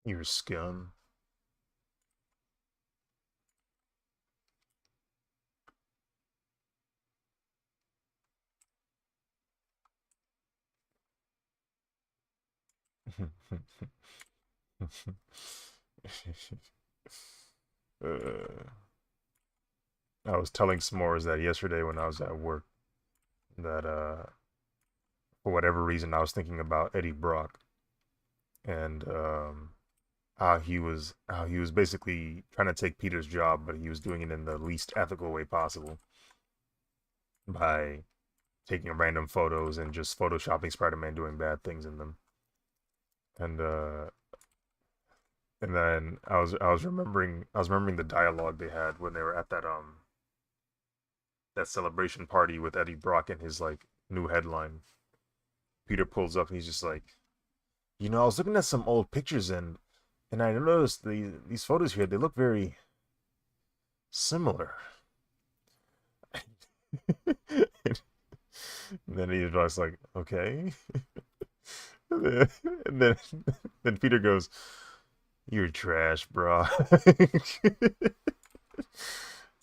Your scum. uh, I was telling S'mores that yesterday when I was at work that for whatever reason I was thinking about Eddie Brock and how he was basically trying to take Peter's job, but he was doing it in the least ethical way possible by taking random photos and just photoshopping Spider-Man doing bad things in them. And then I was remembering the dialogue they had when they were at that celebration party with Eddie Brock and his like new headline. Peter pulls up and he's just like, I was looking at some old pictures and I noticed these photos here, they look very similar. And then he's just like, okay. And then then Peter goes, "You're trash, bro."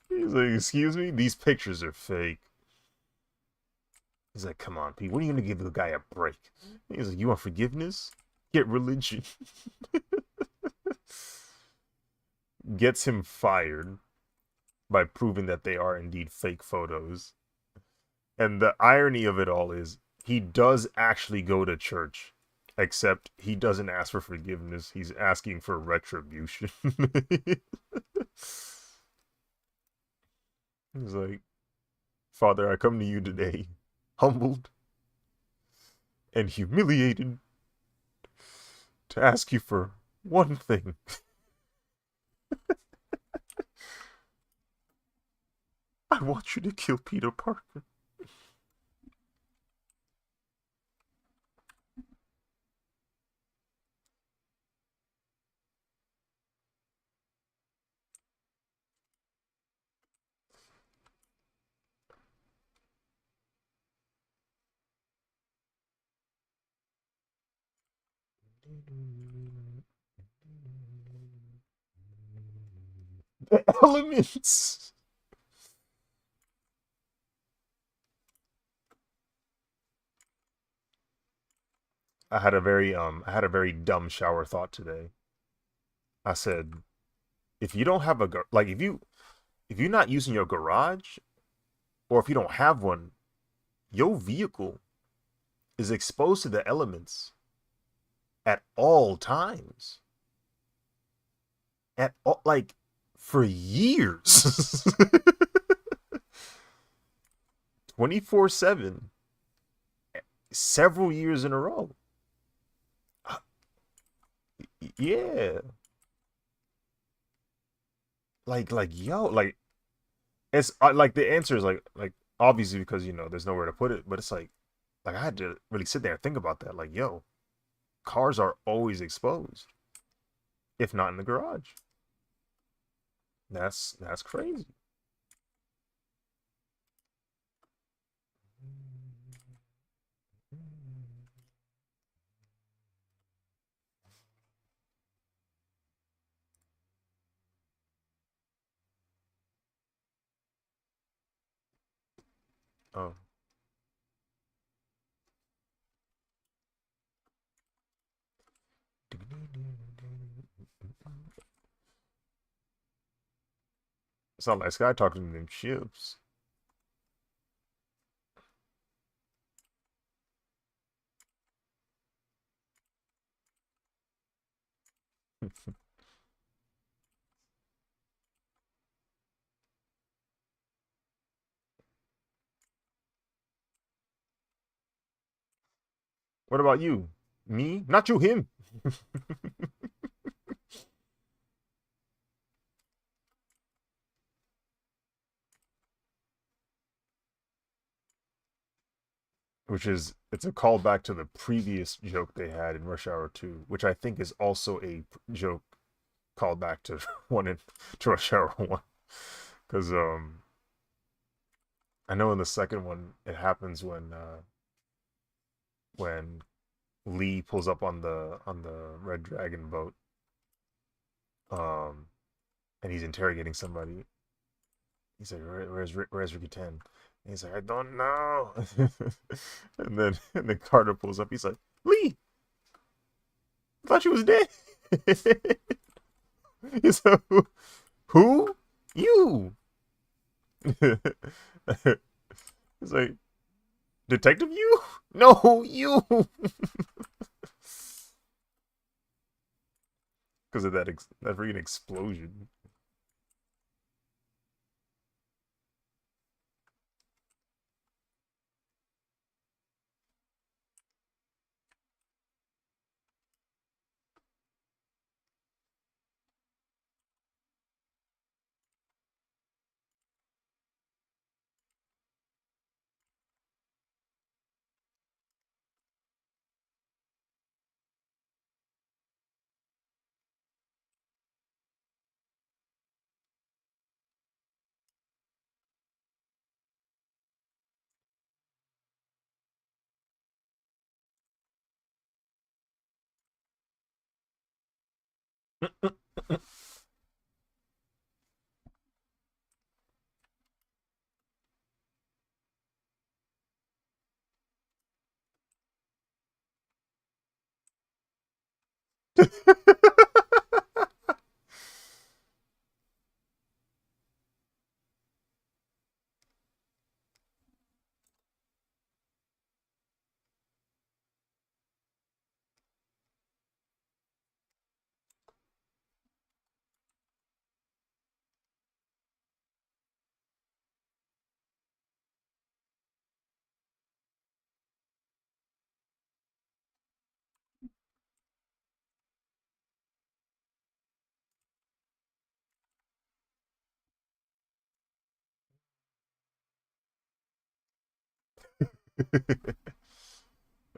He's like, "Excuse me, these pictures are fake." He's like, "Come on, Pete, when are you gonna give the guy a break?" He's like, "You want forgiveness? Get religion." Gets him fired by proving that they are indeed fake photos. And the irony of it all is he does actually go to church, except he doesn't ask for forgiveness. He's asking for retribution. He's like, "Father, I come to you today, humbled and humiliated, to ask you for one thing." "I want you to kill Peter Parker." The elements. I had a very dumb shower thought today. I said, if you don't have like if you're not using your garage, or if you don't have one, your vehicle is exposed to the elements at all times. At all, like, for years. 24/7, several years in a row. Yeah. Like yo, like it's like the answer is like obviously because there's nowhere to put it, but it's like I had to really sit there and think about that. Like, yo, cars are always exposed, if not in the garage. That's crazy. Oh. It's not like Sky talking to them ships. What about you? Me? Not you, him. It's a callback to the previous joke they had in Rush Hour 2, which I think is also a joke callback to one in to Rush Hour 1. Because I know in the second one it happens when Lee pulls up on the Red Dragon boat Um, and he's interrogating somebody. He's like, where's Ricky Ten? And he's like, I don't know. And then Carter pulls up. He's like, Lee, I thought you was dead. He's like, who? You. He's like, Detective you? No, you. Because of that freaking explosion.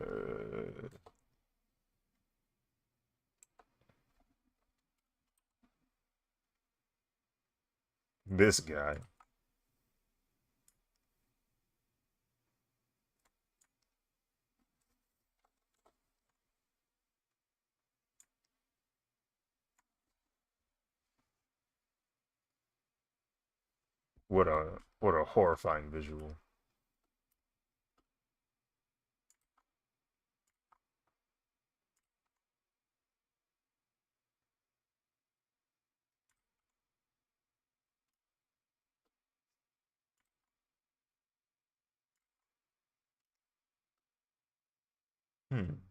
uh, this guy. What a horrifying visual. Hmm.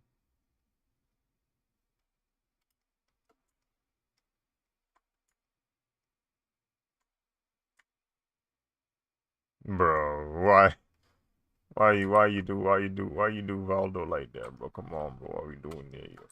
Bro, why you do Valdo like that, bro? Come on, bro. What are we doing there?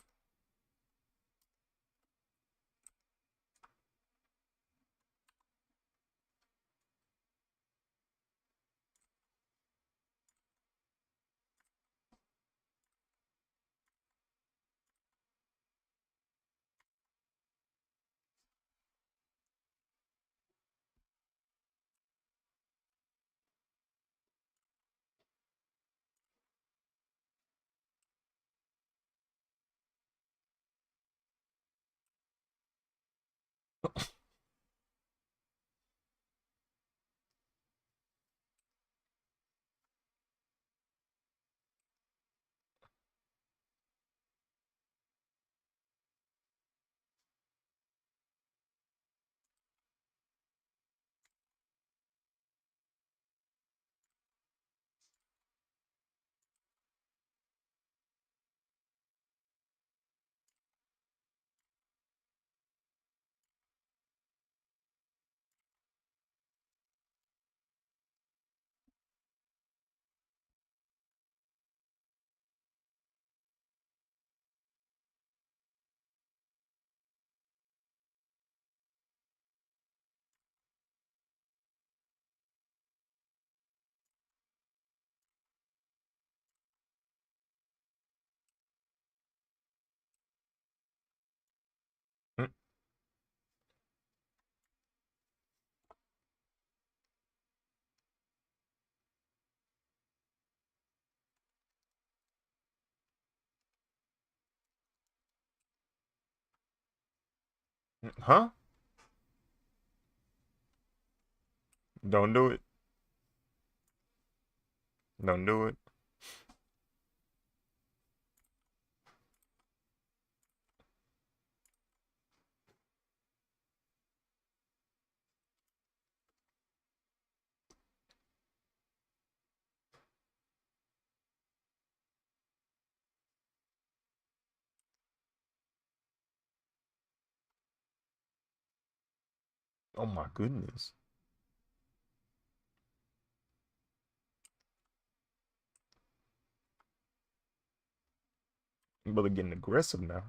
Huh? Don't do it. Don't do it. Oh my goodness. You brother getting aggressive now.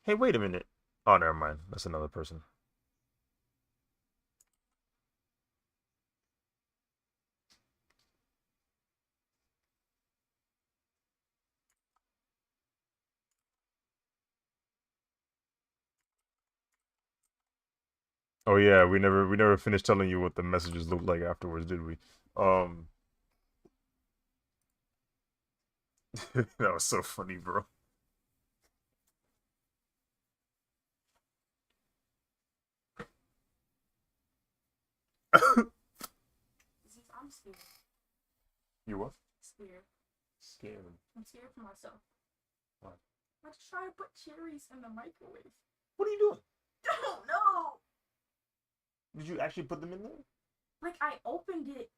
Hey, wait a minute. Oh, never mind. That's another person. Oh yeah, we never finished telling you what the messages looked like afterwards, did we? Um, that was so funny, bro. I'm scared. You what? Scared. Scared. I'm scared for myself. What? I just try to put cherries in the microwave. What are you doing? Don't know. Did you actually put them in there? Like I opened it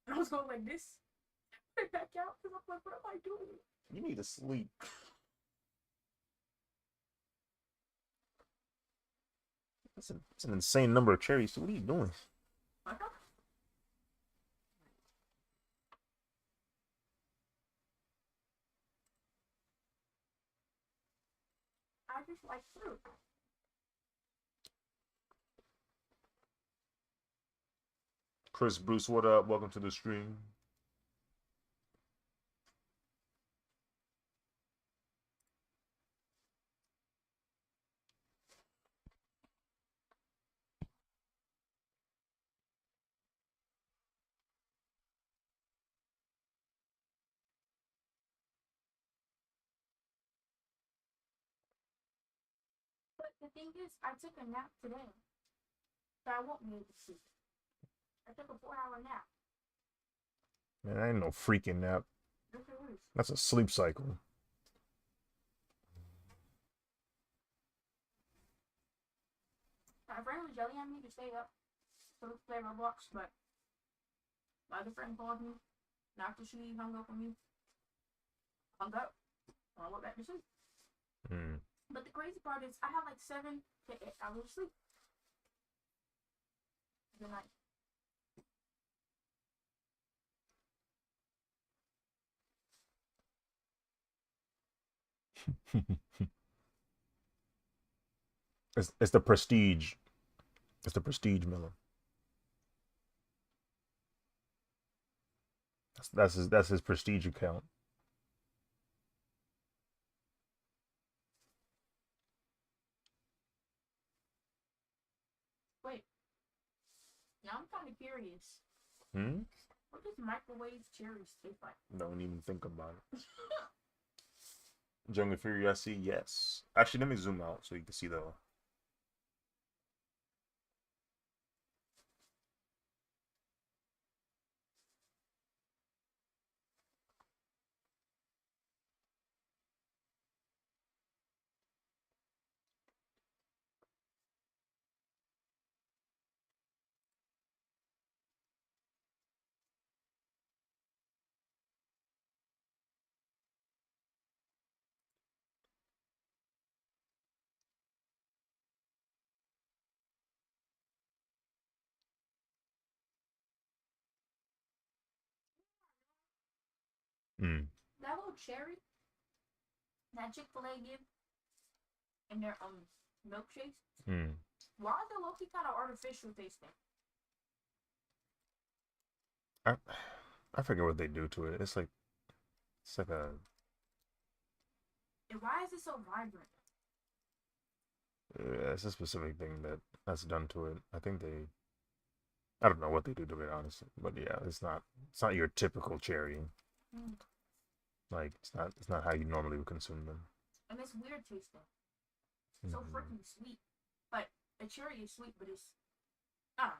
and I was going like this. Put it back out because I'm like, what am I doing? You need to sleep. That's an insane number of cherries. So what are you doing? I just like fruit. Chris Bruce, what up? Welcome to the stream. But the thing is, I took a nap today, so I won't be able to sleep. I took a 4 hour nap. Man, I ain't no freaking nap. Yes, it is. That's a sleep cycle. My friend was yelling at me to stay up to play Roblox, but my other friend called me, and after she hung up on me, hung up, and I went back to sleep. Mm. But the crazy part is, I had like 7 to 8 hours of sleep the night. It's the prestige. It's the prestige Miller. That's his prestige account. Wait, now I'm kind of curious. Hmm? What does microwave cherries taste like? Don't even think about it. Jungle Fury SC, yes. Actually, let me zoom out so you can see the Mm. That little cherry that Chick-fil-A give in their milkshakes, Mm. why are they low-key kind of artificial tasting? I I forget what they do to it. It's like a And why is it so vibrant? it's a specific thing that's done to it. I think they I don't know what they do to it honestly, but yeah, it's not your typical cherry. Mm. Like it's not how you normally would consume them. And it's weird tasting. So Mm-hmm. freaking sweet. But a cherry is sweet, but it's ah.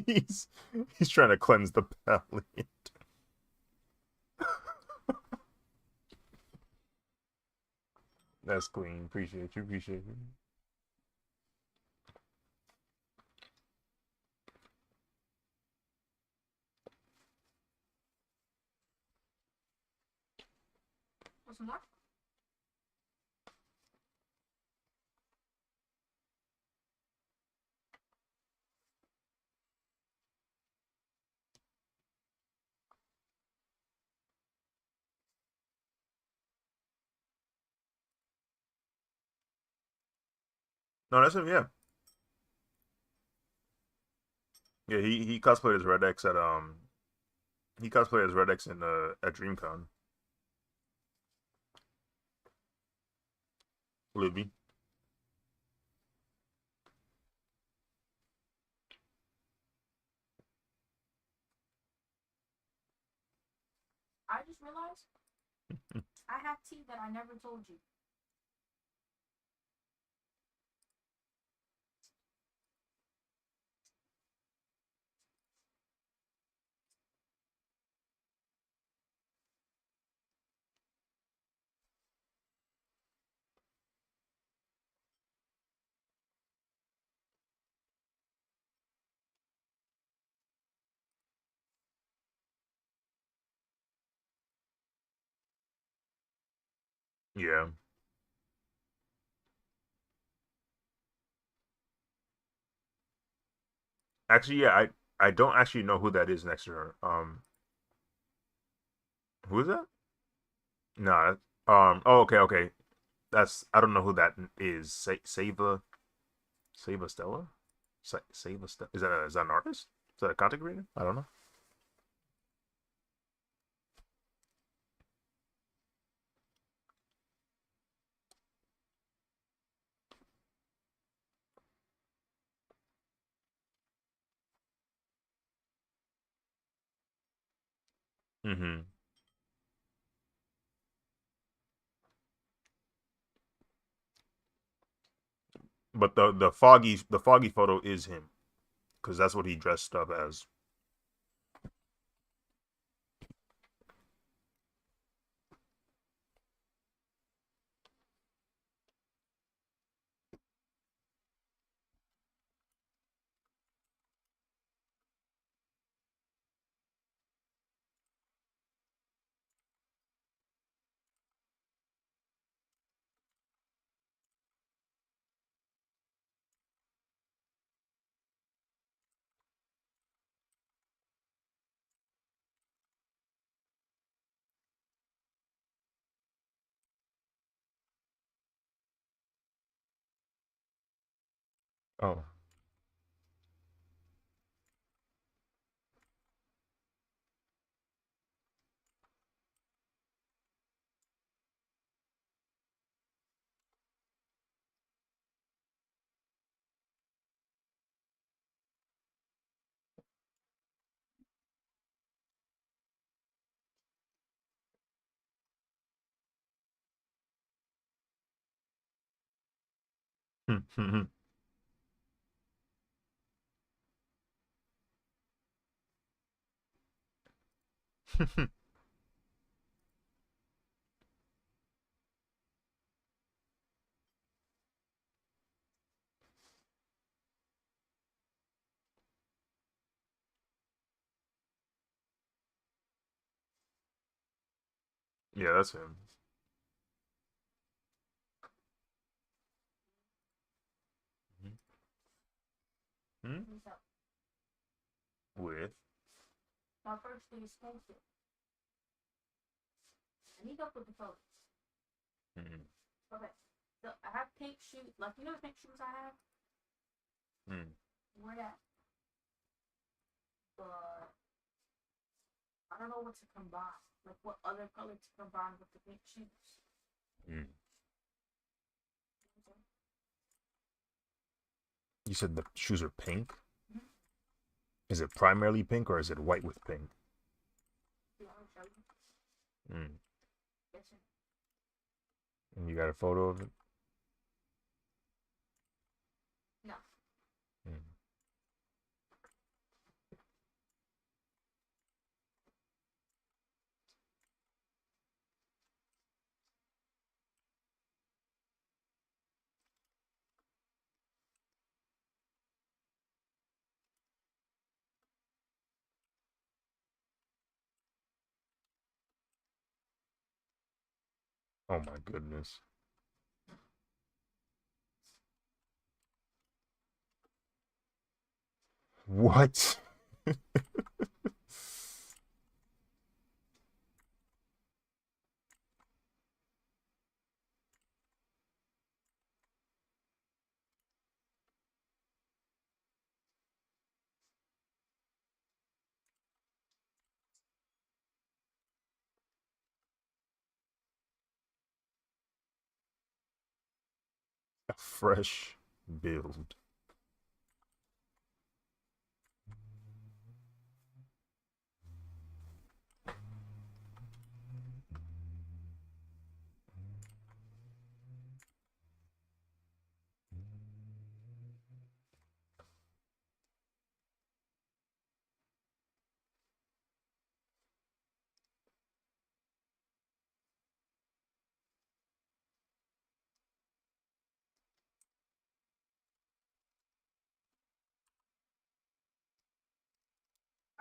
he's he's trying to cleanse the palate. That's clean. Appreciate you. Appreciate you. What's more? No, that's him. Yeah, yeah. He cosplayed as Red X at he cosplayed as Red X in at DreamCon. Libby. I just realized I have tea that I never told you. Yeah. Actually, yeah. I don't actually know who that is next to her. Who is that? No. Oh, okay, okay. That's I don't know who that is. Sava Stella. Sava Stella. Is that an artist? Is that a content creator? I don't know. Mm-hmm. But the foggy photo is him because that's what he dressed up as. Oh. Yeah, that's him. Hmm? What's up? With My first day is expensive. I need up with the photos. mm, Okay. So I have pink shoes. Like, you know the pink shoes I have? mm. Wear that. But I don't know what to combine. Like, what other color to combine with the pink shoes. Mm. You said the shoes are pink. Mm-hmm. Is it primarily pink or is it white with pink? Yeah, I'll show you. Mm. Yes, sir. And you got a photo of it? No. Mm. Oh my goodness. What? A fresh build.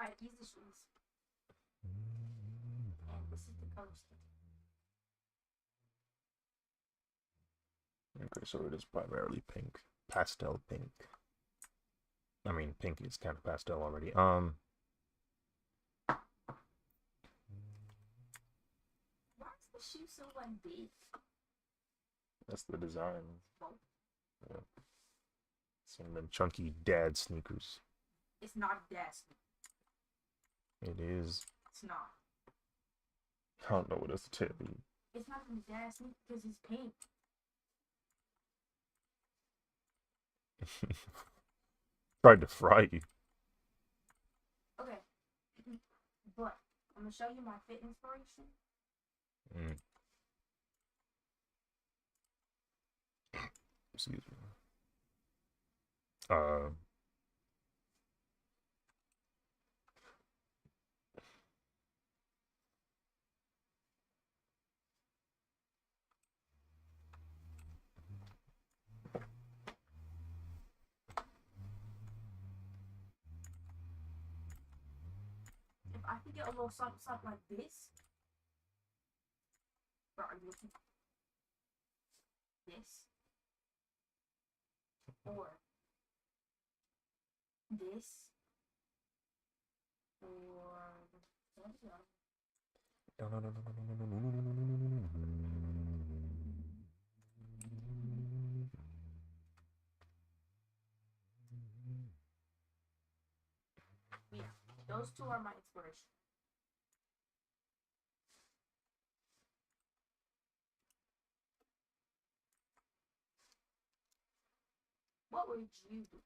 Alright, these are the shoes. And this is the color scheme. Okay, so it is primarily pink. Pastel pink. I mean, pink is kind of pastel already. Why is the shoe so like big? That's the design. Well, Yeah. Some of them chunky dad sneakers. it's not a dad sneaker. It is. It's not. I don't know what else to tell you. It's not a dad sneaker because it's pink. Tried to fry you. Okay. But I'm gonna show you my fit inspiration. Mm. Excuse me. Uh, If I could get a little something, something like this. Where are you looking? This. Or this. Or yeah, those two are my inspiration. What would you do?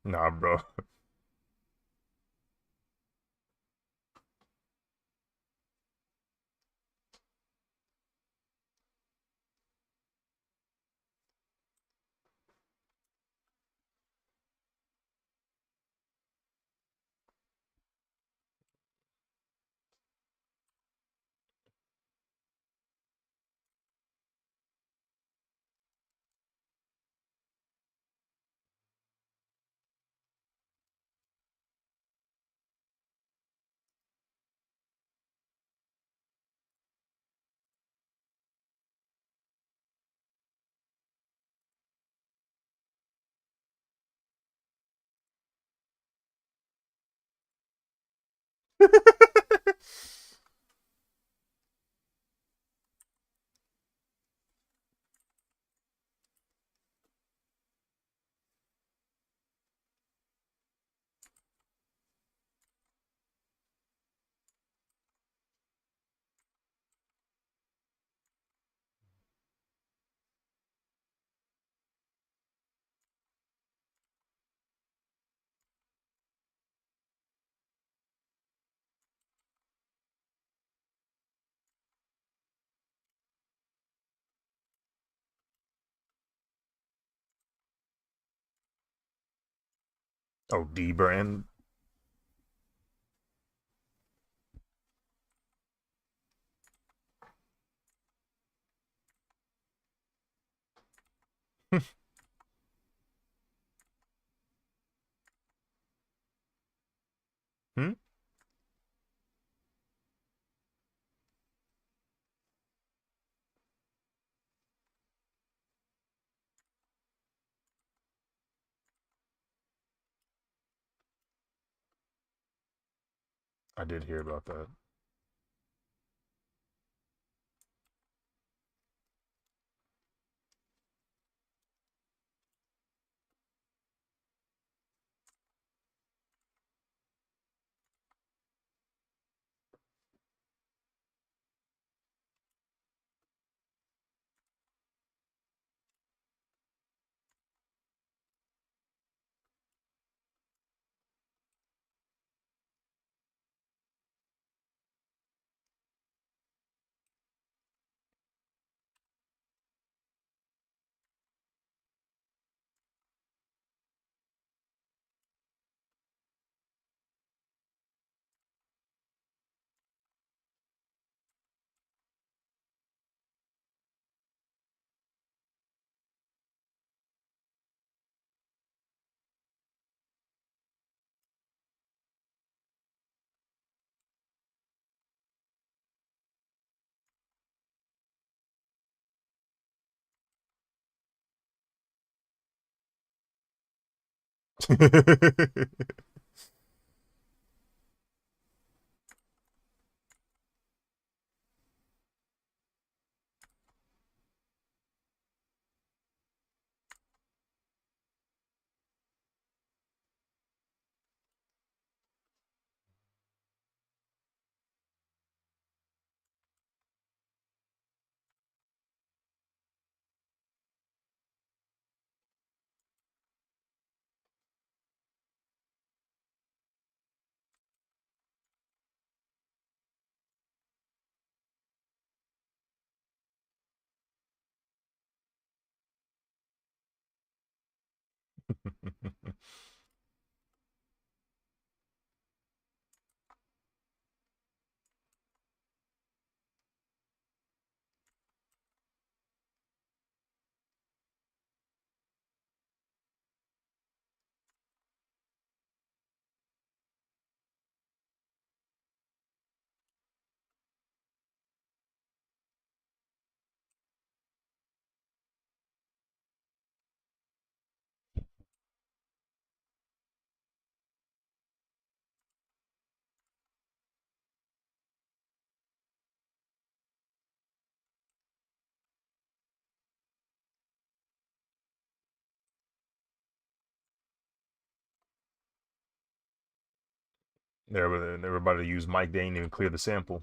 Nah, bro. Oh, D brand. Hmm? I did hear about that. They're about to use Mike. They ain't even clear the sample.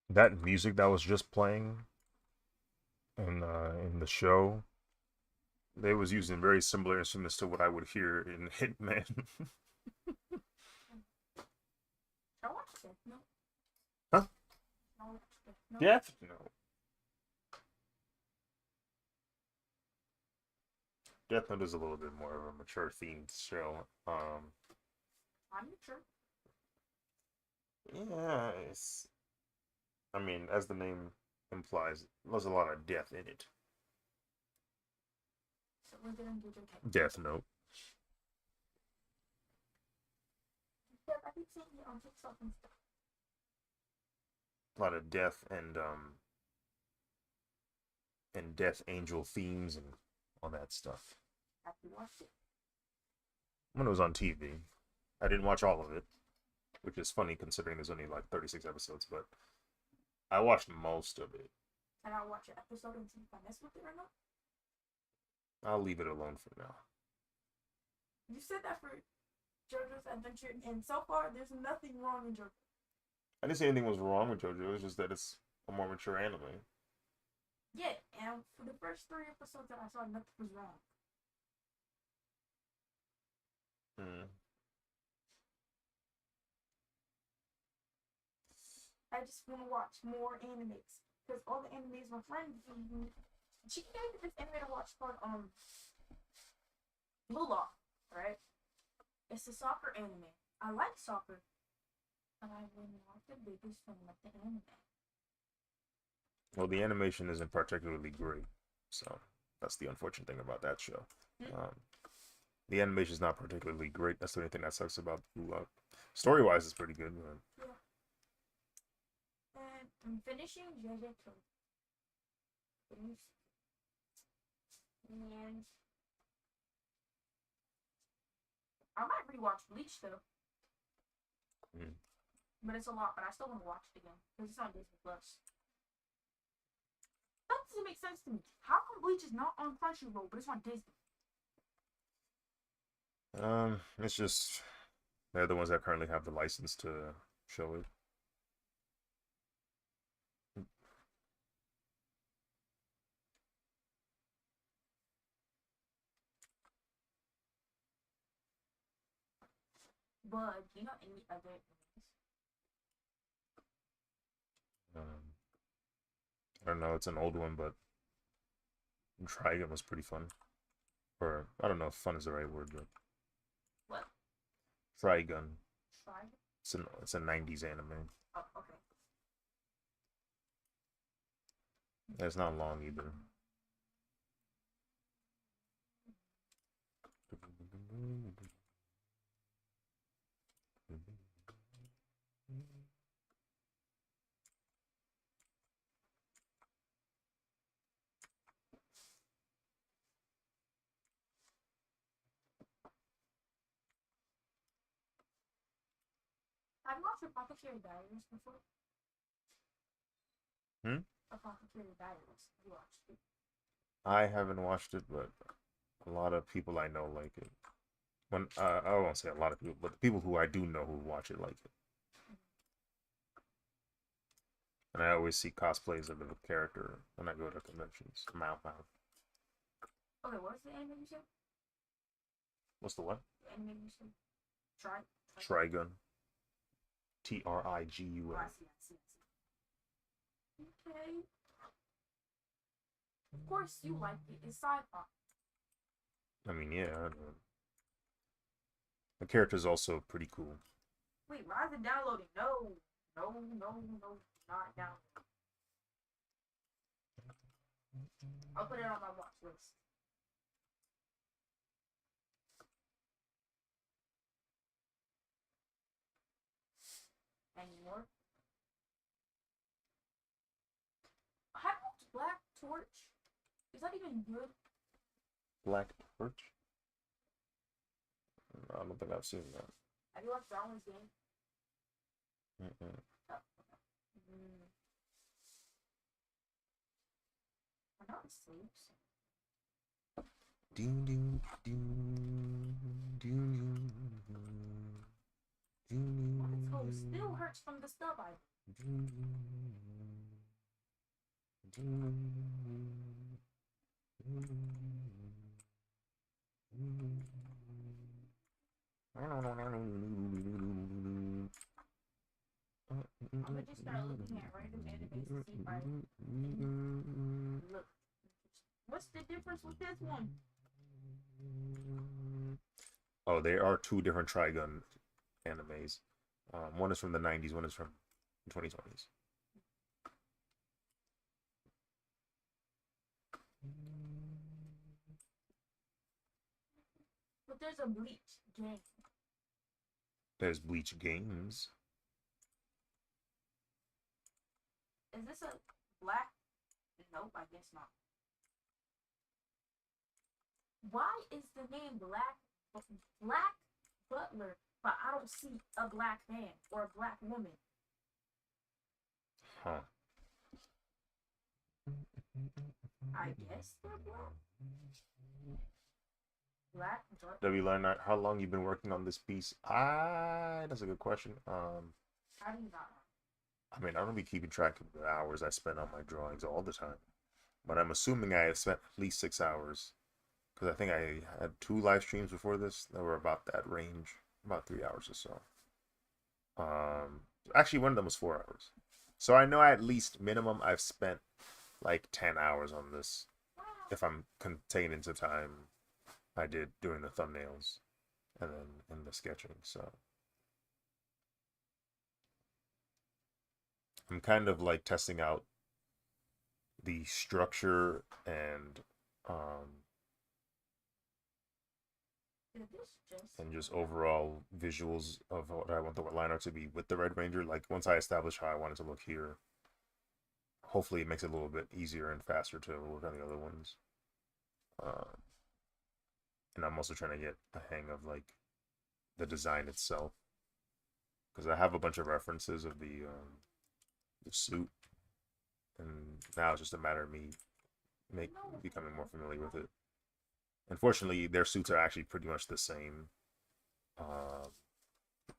That music that was just playing in the show, they was using very similar instruments to what I would hear in Hitman. I watched it. No. Huh? I watched it. No. Death Note. Death Note is a little bit more of a mature themed show. I'm sure. Yeah, I mean, as the name implies, there's a lot of death in it. So we're gonna do JK. Death Note. Yeah, I keep seeing it on TikTok and stuff. A lot of death and Death Angel themes and all that stuff. Have you watched it? When it was on TV, I didn't watch all of it, which is funny considering there's only like 36 episodes, but I watched most of it. And I'll watch an episode and see if I mess with it or not. I'll leave it alone for now. You said that for JoJo's Adventure, and so far there's nothing wrong in JoJo. I didn't say anything was wrong with JoJo. It's just that it's a more mature anime. Yeah, and for the first 3 episodes that I saw, nothing was wrong. Hmm. I just want to watch more animes because all the animes my friend she gave me this anime to watch called Lula, right? It's a soccer anime. I like soccer, but I'm not the biggest fan of the anime. Well, the animation isn't particularly great, so that's the unfortunate thing about that show. The animation is not particularly great. That's the only thing that sucks about Blue Lock. Story-wise, it's pretty good. Yeah. And I'm finishing JJK. And I might rewatch Bleach though. Mm. But it's a lot, but I still want to watch it again because it's on Disney Plus. That doesn't make sense to me. How come Bleach is not on Crunchyroll, but it's on Disney? It's just they're the ones that currently have the license to show it. But do you know any other animes? I don't know. It's an old one, but Trigun was pretty fun. Or I don't know if fun is the right word, but What? Trigun. Try? It's a 90s anime. Oh, okay. It's not long either. I've watched Apothecary Diaries before. Hmm? Apothecary Diaries. You watched it? I haven't watched it, but a lot of people I know like it. When I won't say a lot of people, but the people who I do know who watch it like it. And I always see cosplays of the character when I go to conventions. Mouth. Okay, what's the anime you said? What's the what? The anime you said? Try? Trigun. Trigun. Oh, I see. Okay. Of course you like it. It's sci-fi. I mean, yeah. The character's also pretty cool. Wait, why is it downloading? No. No, no, no, not down. I'll put it on my watch list. Any more? How about Black Torch? Is that even good? Black Torch? I don't think I've seen that. Have you watched Darwin's Game? Mm-mm. Oh, mm. I know it sleeps. Ding ding ding ding ding. My toe still hurts from the stub I. I'm gonna just start looking at random animes to see if I look. What's the difference with this one? Oh, there are two different Trigun animes. One is from the 90s, one is from the 2020s. But there's a Bleach game. There's Bleach Games. Is this a black? Nope, I guess not. Why is the name Black Butler, but I don't see a black man or a black woman? Huh. I guess they're black. Black Butler. W. Leonard, how long you been working on this piece? That's a good question. How do you not know? I mean, I don't be keeping track of the hours I spend on my drawings all the time, but I'm assuming I have spent at least 6 hours, because I think I had 2 live streams before this that were about that range, about 3 hours or so. Actually, one of them was 4 hours, so I know at least minimum I've spent like 10 hours on this, if I'm contained into time I did doing the thumbnails and then in the sketching. So I'm kind of like testing out the structure and just overall visuals of what I want the line art to be with the Red Ranger. Like once I establish how I want it to look here, hopefully it makes it a little bit easier and faster to work on the other ones. And I'm also trying to get a hang of like the design itself, because I have a bunch of references of the suit, and now it's just a matter of me becoming more familiar with it. Unfortunately, their suits are actually pretty much the same,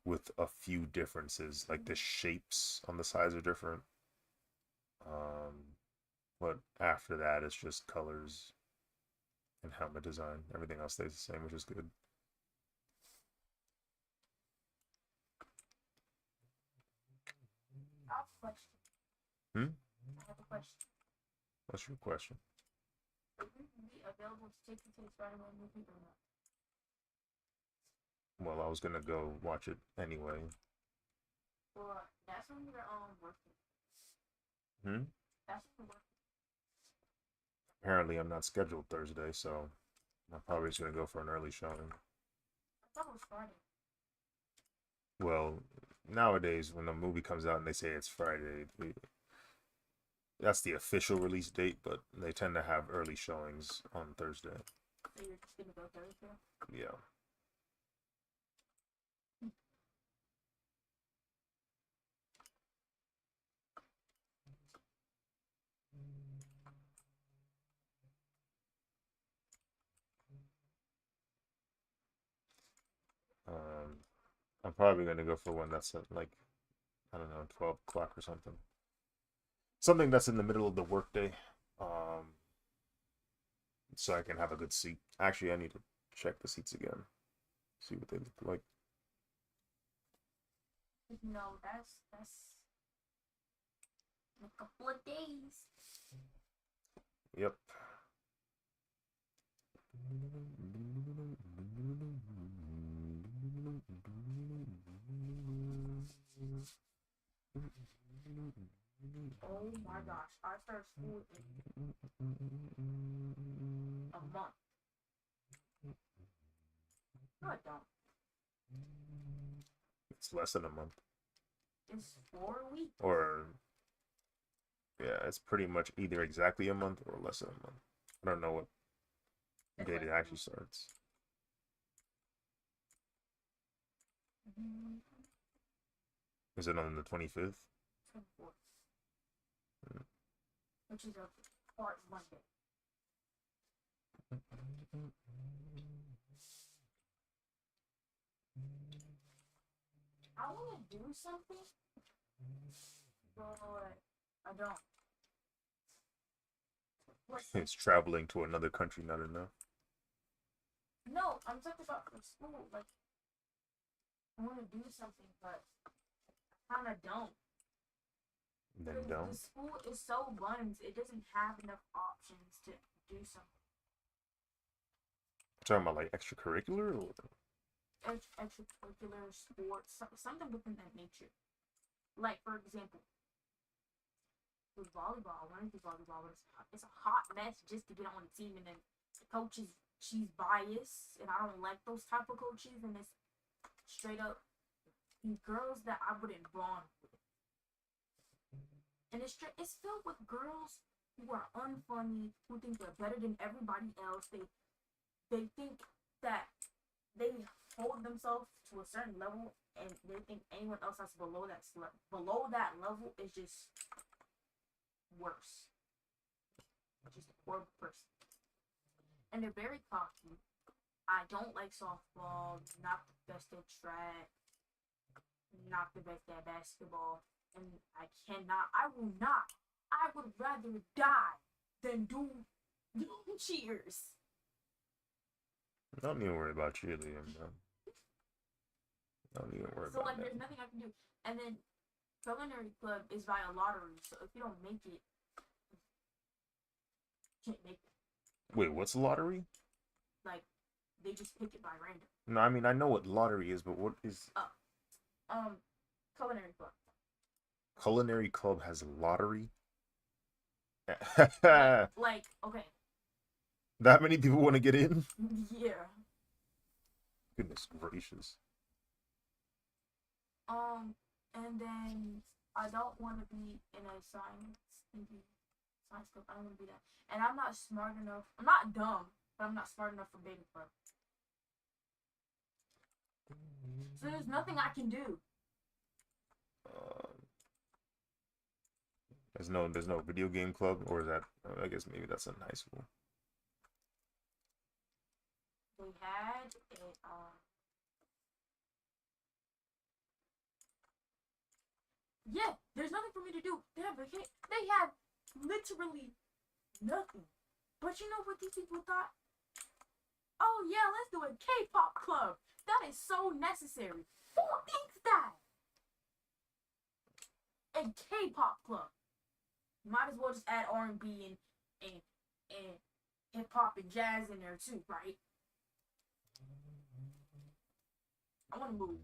with a few differences. Like the shapes on the sides are different, but after that, it's just colors and helmet design. Everything else stays the same, which is good. I have a question. I have a question. What's your question? Will you be available to take you to the Spider-Man movie or not? Well, I was gonna go watch it anyway. Well, that's when you're working. That's when you're working. Apparently, I'm not scheduled Thursday, so I'm probably just gonna go for an early showing. I thought it was Friday. Well, nowadays when the movie comes out and they say it's Friday, that's the official release date, but they tend to have early showings on Thursday. So you're just gonna go Thursday? Yeah. I'm probably gonna go for one that's at like, I don't know, 12 o'clock or something. Something that's in the middle of the workday, so I can have a good seat. Actually, I need to check the seats again, see what they look like. No, that's in a couple of days. Yep. Oh my gosh, I start school in a month. No, I don't. It's less than a month. It's 4 weeks. Or yeah, it's pretty much either exactly a month or less than a month. I don't know what It's date like it actually starts. Is it on the 25th? 24th, which is a part Monday. I want to do something, but I don't. What's It's traveling to another country not enough. No, I'm talking about for school. Like, I want to do something, but I kind of don't. Then Because the don't. school is so buns, it doesn't have enough options to do something. Talking about like extracurricular or Extracurricular sports, something within that nature. Like, for example, with volleyball, I want to do volleyball, but it's a hot mess just to get on the team, and then the coach is she's biased, and I don't like those type of coaches, and it's straight up girls that I wouldn't bond with, and it's filled with girls who are unfunny, who think they're better than everybody else. They think that they hold themselves to a certain level, and they think anyone else that's below that level is just worse, just a horrible person. And they're very cocky. I don't like softball, not the best at track, not the best at basketball, and I would rather die than do cheers. don't even worry about cheerleading, bro. Don't even worry So about like, that. there's nothing I can do. And then culinary club is via lottery, so if you don't make it, you can't make it. Wait, what's lottery? Like, they just pick it by random. No, I mean I know what lottery is, but what is Culinary club. culinary club has lottery? Like, okay, That many people want to get in? yeah. Goodness gracious. And then I don't want to be in a science club. I don't want to be that. And I'm not smart enough. I'm not dumb, but I'm not smart enough for beta club. So there's nothing I can do. There's no video game club, or is that? I guess maybe that's in high school. They had a yeah. There's nothing for me to do. They have literally nothing. But you know what these people thought? Oh yeah, let's do a K-pop club. That is so necessary. Who thinks that? A K-pop club. Might as well just add R&B and hip hop and jazz in there too, right? I want to move.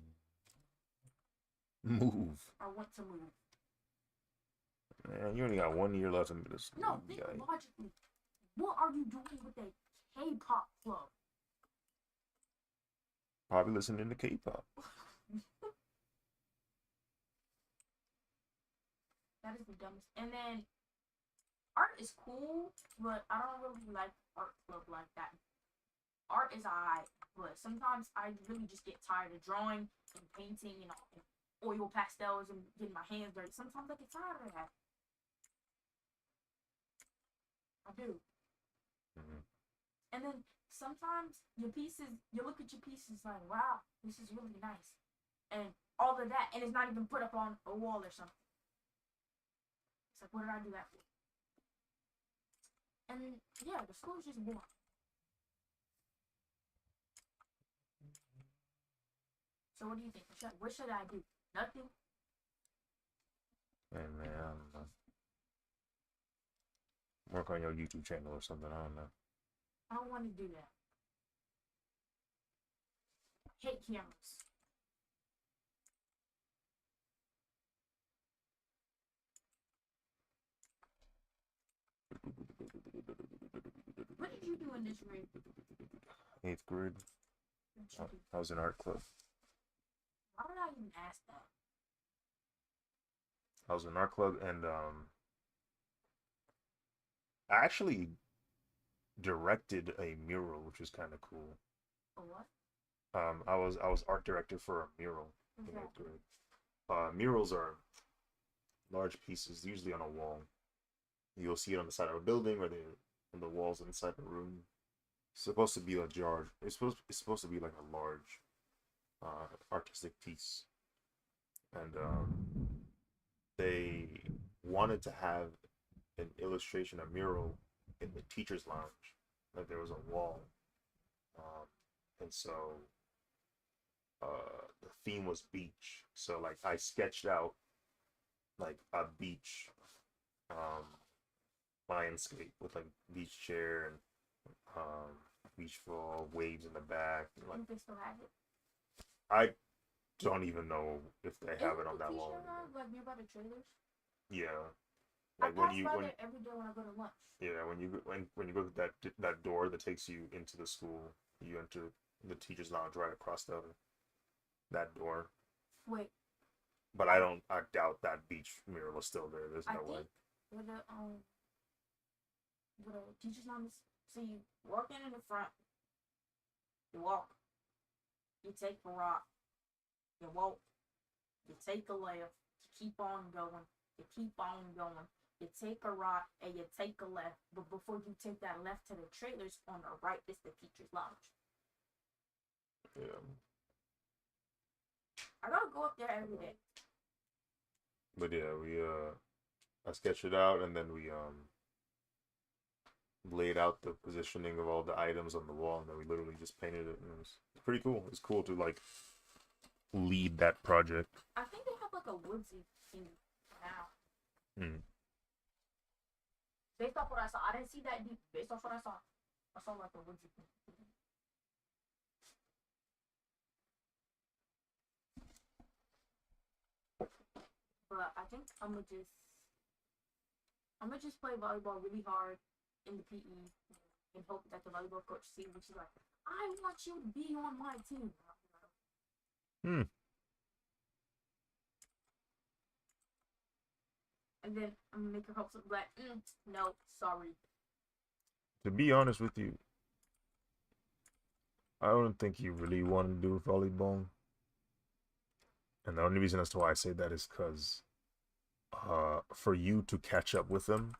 Move. I want to move. Man, you only got 1 year left in middle school. No, think logically. What are you doing with a K-pop club? Probably listening to K-pop. That is the dumbest. And then art is cool, but I don't really like art club like that. Art is alright, but sometimes I really just get tired of drawing and painting and oil pastels and getting my hands dirty. Sometimes I get tired of that. I do. Mm-hmm. And then sometimes you look at your pieces like, wow, this is really nice. And all of that, and it's not even put up on a wall or something. It's like, what did I do that for? And yeah, the school is just boring. So what do you think? What should I do? Nothing? Hey man, I don't know. Work on your YouTube channel or something. I don't know. I don't want to do that. Hate cameras. did you do in this grade? 8th grade. What you do? I was in art club. Why did I even ask that? I was in art club, and I actually directed a mural, which was kind of cool. For what? I was art director for a mural in Okay. 8th grade. Murals are large pieces, usually on a wall. You'll see it on the side of a building or on the walls inside a room. It's supposed to be a jar. It's supposed to be like a large artistic piece, and they wanted to have an illustration, a mural in the teachers' lounge. Like there was a wall, um, and so the theme was beach. So like I sketched out like a beach um, landscape with like beach chair and beach ball, waves in the back. Like Do they still have it? I don't even know if they have Isn't it on the that teacher wall. lounge like nearby the trailers? Yeah, I like when pass you by when there every day when I go to lunch. yeah when you go to that door that takes you into the school, you enter the teachers' lounge right across that door. Wait, But I doubt that beach mural is still there. There's I no way. think where the teachers' lounge is. So you walk in the front, you walk, you take a rock, you walk, you take a left, you keep on going, you keep on going, you take a right and you take a left. But before you take that left to the trailers, on the right is the teacher's lounge. Yeah. I gotta go up there every day. But yeah, we I sketched it out, and then we laid out the positioning of all the items on the wall, and then we literally just painted it, and it was pretty cool. It's cool to like lead that project. I think they have like a woodsy thing now. Mm. Based off what I saw, I didn't see that deep. Based off what I saw like a woodsy thing. But I think I'm gonna just play volleyball really hard in the PE and hope that the volleyball coach sees me. She's like, I want you to be on my team. Hmm. And then I'm gonna make her hope something like, no, sorry. To be honest with you, I don't think you really want to do volleyball. And the only reason as to why I say that is because for you to catch up with them,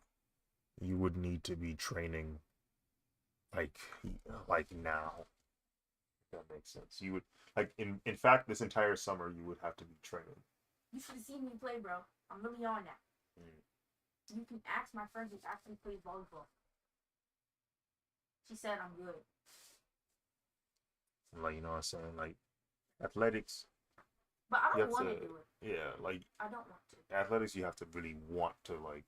you would need to be training like like now. If that makes sense. You would like in fact this entire summer you would have to be training. You should have seen me play, bro. I'm really on that. Mm. You can ask my friend who actually plays volleyball. She said I'm good. Like you know what I'm saying? Like athletics, But I you don't have want to to do it. yeah, like I don't want to. athletics you have to really want to like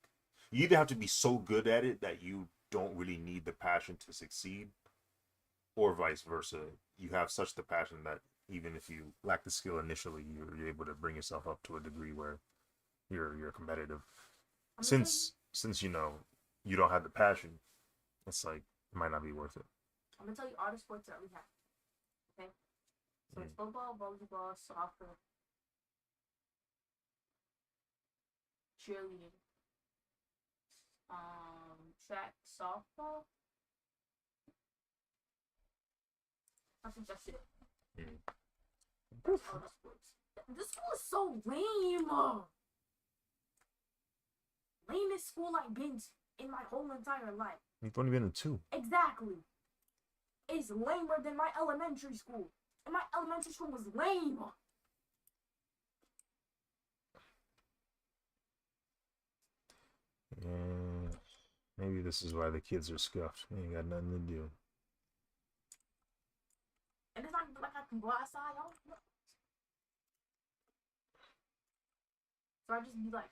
you either have to be so good at it that you don't really need the passion to succeed, or vice versa. You have such the passion that even if you lack the skill initially, you're able to bring yourself up to a degree where you're competitive. Since you know you don't have the passion, it's like it might not be worth it. I'm gonna tell you all the sports that we have. Okay? So it's football, volleyball, soccer, cheerleading, track, softball. I think that's it. That's all the sports. This school is so lame. Lamest school I've been in my whole entire life. You've only been in 2. Exactly. It's lamer than my elementary school. And my elementary school was lame. Yeah, maybe this is why the kids are scuffed. They ain't got nothing to do. And it's not like I can go outside. So I just be like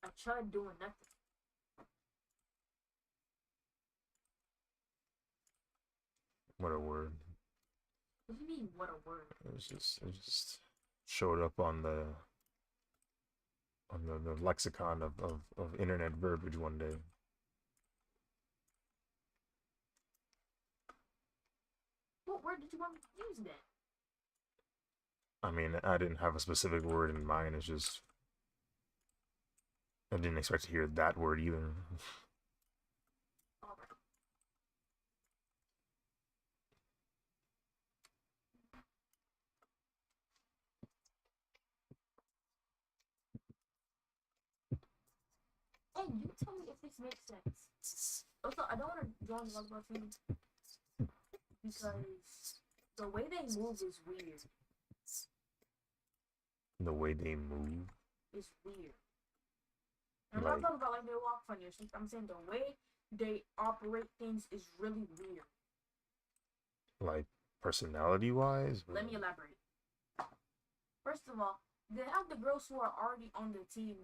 a chud doing nothing. What a word. What do you mean, what a word? It just showed up on the lexicon of internet verbiage one day. What word did you want me to use then? I mean, I didn't have a specific word in mind. It's just I didn't expect to hear that word either. All right. And you tell me if this makes sense. Also, I don't want to join the volleyball team because the way they move is weird. The way they move, It's weird. I'm like not talking about like they walk funny or something. I'm saying the way they operate things is really weird. like personality wise. Let me elaborate. First of all, they have the girls who are already on the team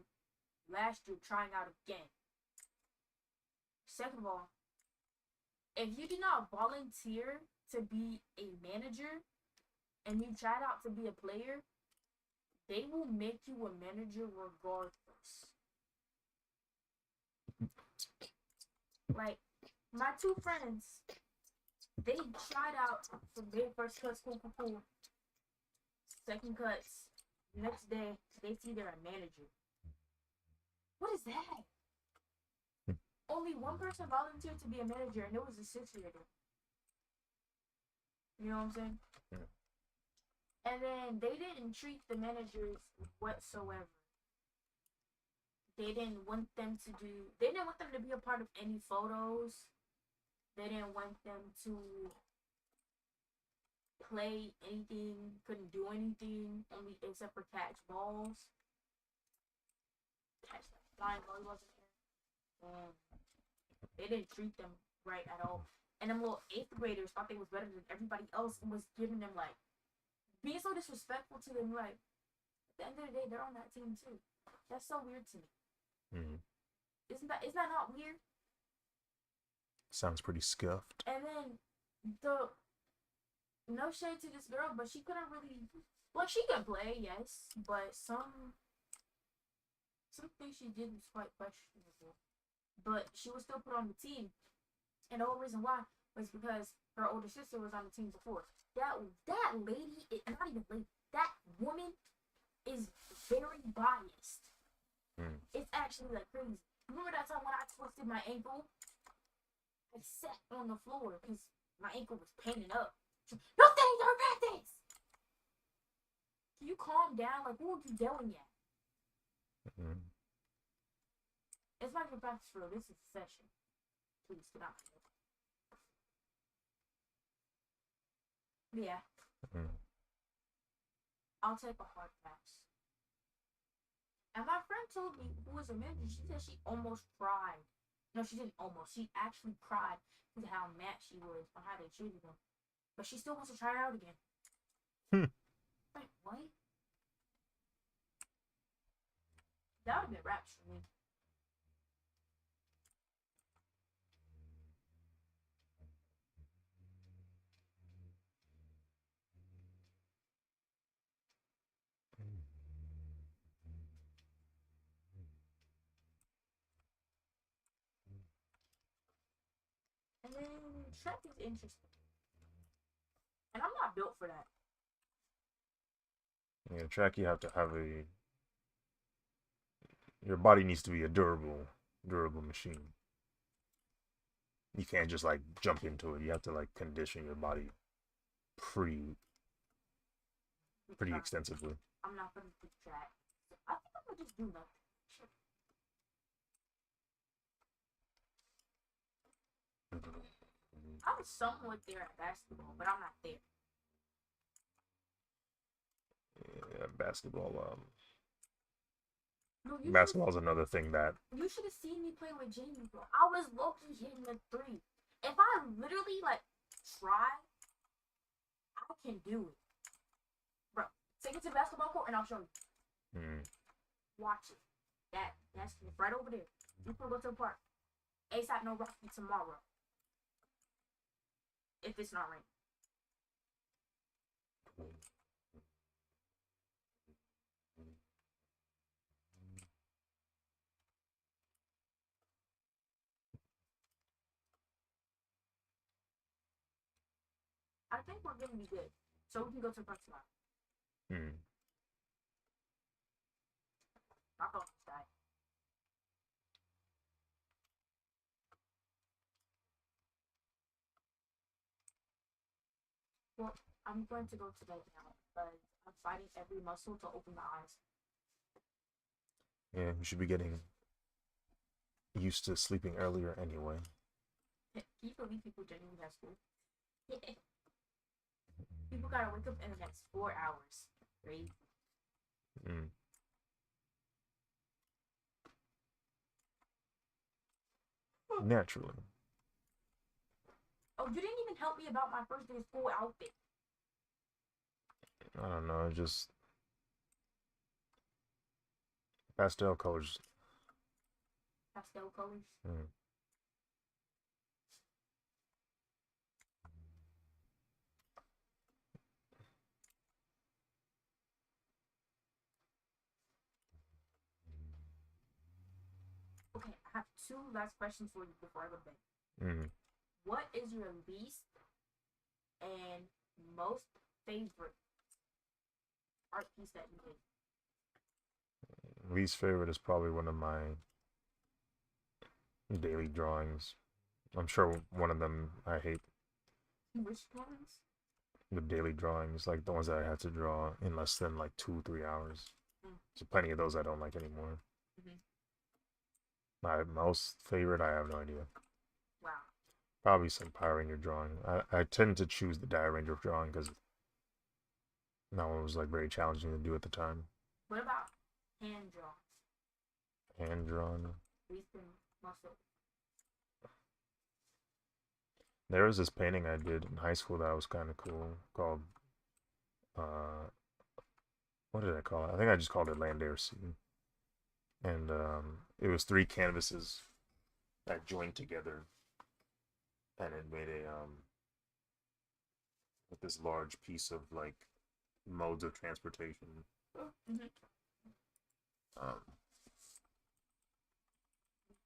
last year trying out again. Second of all, if you did not volunteer to be a manager and you tried out to be a player, they will make you a manager regardless. Like, my two friends, they tried out for their first cuts, cool. Second cuts, next day, they see they're a manager. What is that? Only one person volunteered to be a manager, and it was a 6-year-old. You know what I'm saying? Yeah. And then they didn't treat the managers whatsoever. They didn't want them to be a part of any photos. They didn't want them to play anything, couldn't do anything, only except for catch balls. Catch like flying volleyballs in the air. And they didn't treat them right at all. And them little 8th graders thought they was better than everybody else and was giving them like being so disrespectful to them. Like, at the end of the day, they're on that team too. That's so weird to me. Mm-hmm. Is that not weird? Sounds pretty scuffed. And then the no shade to this girl, but she couldn't really. Well, she could play, yes, but some things she did was quite questionable. But she was still put on the team, and the whole reason why was because her older sister was on the team before. That lady, not even lady, that woman is very biased. It's actually like crazy. Remember that time when I twisted my ankle? I sat on the floor because my ankle was paining up. No things are practice. Can you calm down? Like, what are you yelling at? It's not even practice for real. This is a session. Please get out. Yeah. I'll take a hard pass. And my friend told me, who was a manager, she said she almost cried. No, she didn't almost. She actually cried because of how mad she was on how they treated them. But she still wants to try it out again. Wait, what? That would have been raps for me. And then track is interesting. And I'm not built for that. Yeah, track you have to have your body needs to be a durable machine. You can't just like jump into it. You have to like condition your body pretty extensively. I'm not gonna do track. I think I'm gonna just do nothing. I was somewhat there at basketball, but I'm not there. Yeah, basketball. No, Basketball is another thing that you should have seen me play with Jamie, bro. I was low-key hitting the 3. If I literally like try, I can do it, bro. Take it to the basketball court and I'll show you. Watch it. That's right over there. You can go to the park. ASAP no Rocky tomorrow. If it's not raining. I think we're gonna be good. So we can go to the first slide. Hmm. My phone just died. Well, I'm going to go to bed now, but I'm fighting every muscle to open my eyes. Yeah, you should be getting used to sleeping earlier anyway. Can you believe people genuinely have school? People gotta wake up in the next 4 hours. Right? Mm. Naturally. Oh, you didn't even help me about my first day of school outfit. I don't know, just pastel colors. Pastel colors. Mm. Okay, I have two last questions for you before I go to bed. Mm. What is your least and most favorite art piece that you did? Least favorite is probably one of my daily drawings. I'm sure one of them I hate. Which ones? The daily drawings, like the ones that I had to draw in less than like 2 3 hours. Mm. So plenty of those I don't like anymore. Mhm. My most favorite, I have no idea. Wow. Probably some Power Ranger drawing. I tend to choose the Dire Ranger drawing because that one was like very challenging to do at the time. What about hand drawings? Hand drawn. Least and muscle. There was this painting I did in high school that was kind of cool called uh what did I call it? I think I just called it Land Air Sea. And it was 3 canvases that joined together and it made a with this large piece of like modes of transportation. Mm-hmm. Um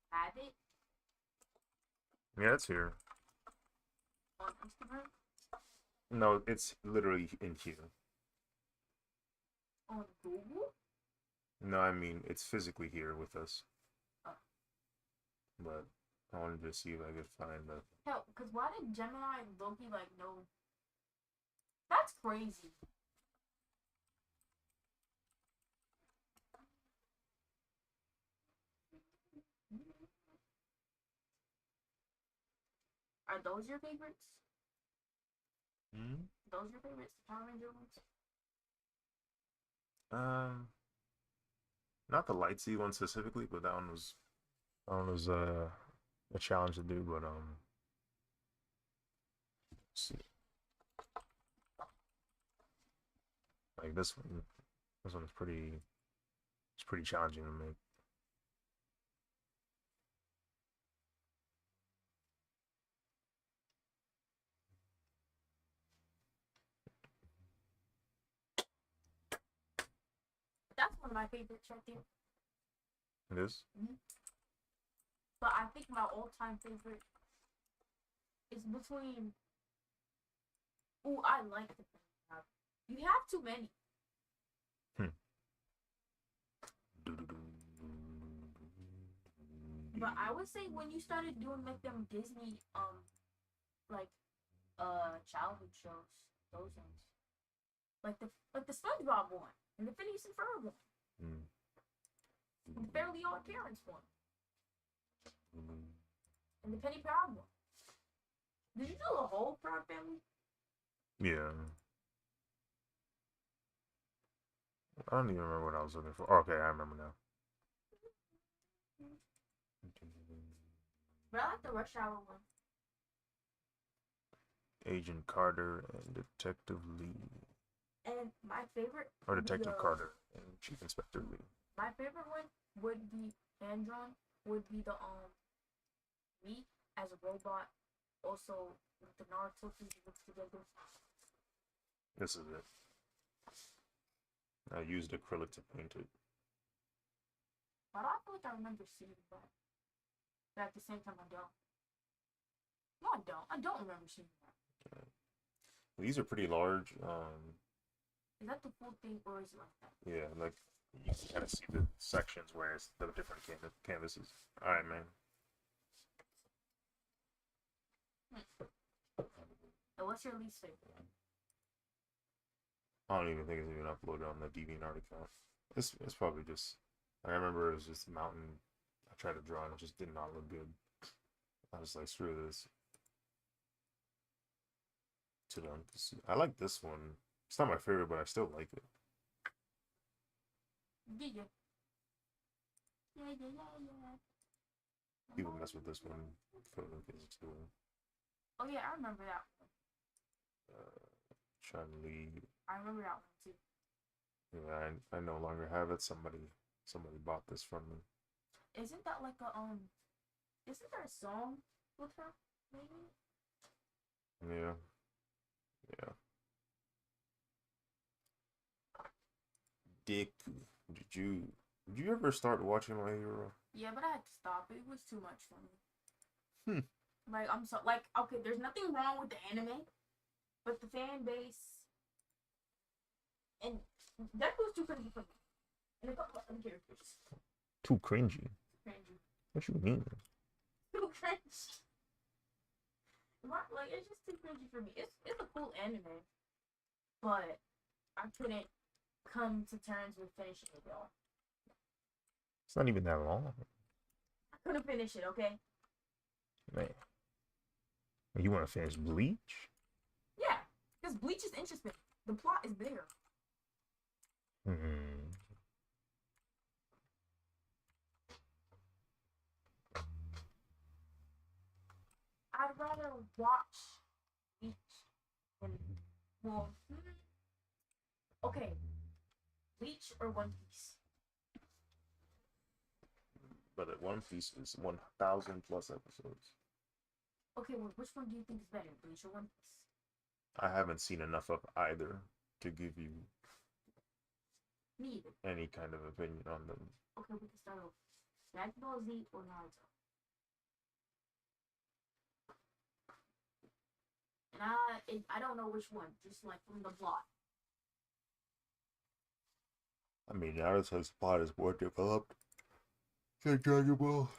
Have it yeah, it's here. on Instagram, No, it's literally in here. on Google. No, I mean it's physically here with us. Oh. But I wanted to see if I could find the. Hell, because why did Gemini and Loki like know? That's crazy. Are those your favorites? Hmm? Those your favorites? The Power Ranger ones? Um, not the Lightsea one specifically, but that one was a challenge to do. But let's see, like this one's pretty. It's pretty challenging to make. That's one of my favorites right there. It is. But I think my all-time favorite is between. Ooh, I like the pen. You have too many. But I would say when you started doing like them Disney like childhood shows, those ones. Like the SpongeBob one and the Phineas and Ferb one. Hmm. And the Fairly Odd Parents one. And the Penny Proud one. Did you do the whole Proud Family? Yeah. I don't even remember what I was looking for. Oh, okay, I remember now. But I like the Rush Hour one. Agent Carter and Detective Lee. And my favorite Or would be Detective Carter and Chief Inspector Lee. my favorite one would be hand drawn, would be the me as a robot, also with the Naruto pieces mixed together. This is it. I used acrylic to paint it. But I feel like I remember seeing that. But at the same time I don't. No, I don't. I don't remember seeing that. These are pretty large. Is that the full thing or is it like that? Yeah, like you can kind of see the sections where it's the different canvases. All right, man. And what's your least favorite? I don't even think it's even uploaded on the DeviantArt account. It's probably just. I remember it was just a mountain. I tried to draw and it just did not look good. I was like, screw this. I like this one. It's not my favorite, but I still like it. Yeah, yeah. Yeah, yeah, yeah, yeah. People mess with this one for kids too. Oh yeah, I remember that one. Chun Li. I remember that one too. Yeah, I no longer have it. Somebody bought this from me. Isn't that like a Isn't there a song with her? Maybe. Yeah, yeah. Dick, did you ever start watching My Hero? Yeah, but I had to stop. It was too much for me. Hmm. Like I'm so like okay, there's nothing wrong with the anime, but the fan base and Deku was too cringy for me. And a couple of other characters. Too cringy. Cringy. What you mean? Too cringe. Like it's just too cringy for me. It's a cool anime, but I couldn't come to terms with finishing it though. It's not even that long. I couldn't finish it, okay? Man. You want to finish Bleach? Yeah, because Bleach is interesting. The plot is there. Hmm. I'd rather watch Bleach than well, okay, Bleach or One Piece. But One Piece is 1,000 plus episodes. Okay, well, which one do you think is better, Bleach or One Piece? I haven't seen enough of either to give you Me either. any kind of opinion on them. Okay, we can start off. Dragon Ball Z or Naruto. And I don't know which one, just like from the plot. I mean, Naruto's plot is more developed than Dragon Ball.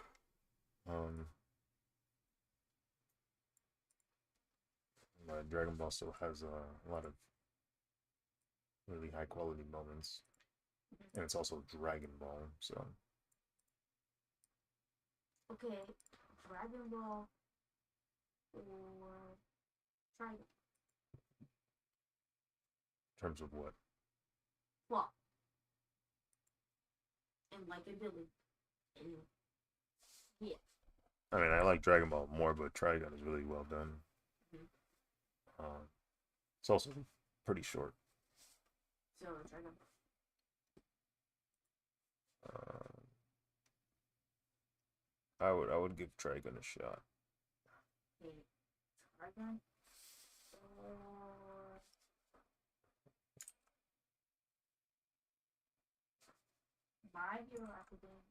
Dragon Ball still has a lot of really high quality moments, and it's also Dragon Ball, so. Okay, Dragon Ball or Trigon. In terms of what? Plot and likability and yeah. I mean, I like Dragon Ball more, but Trigun is really well done. It's also pretty short. So Dragon Ball. I would give Trigun a shot. Okay, Trigon or My Hero Academia.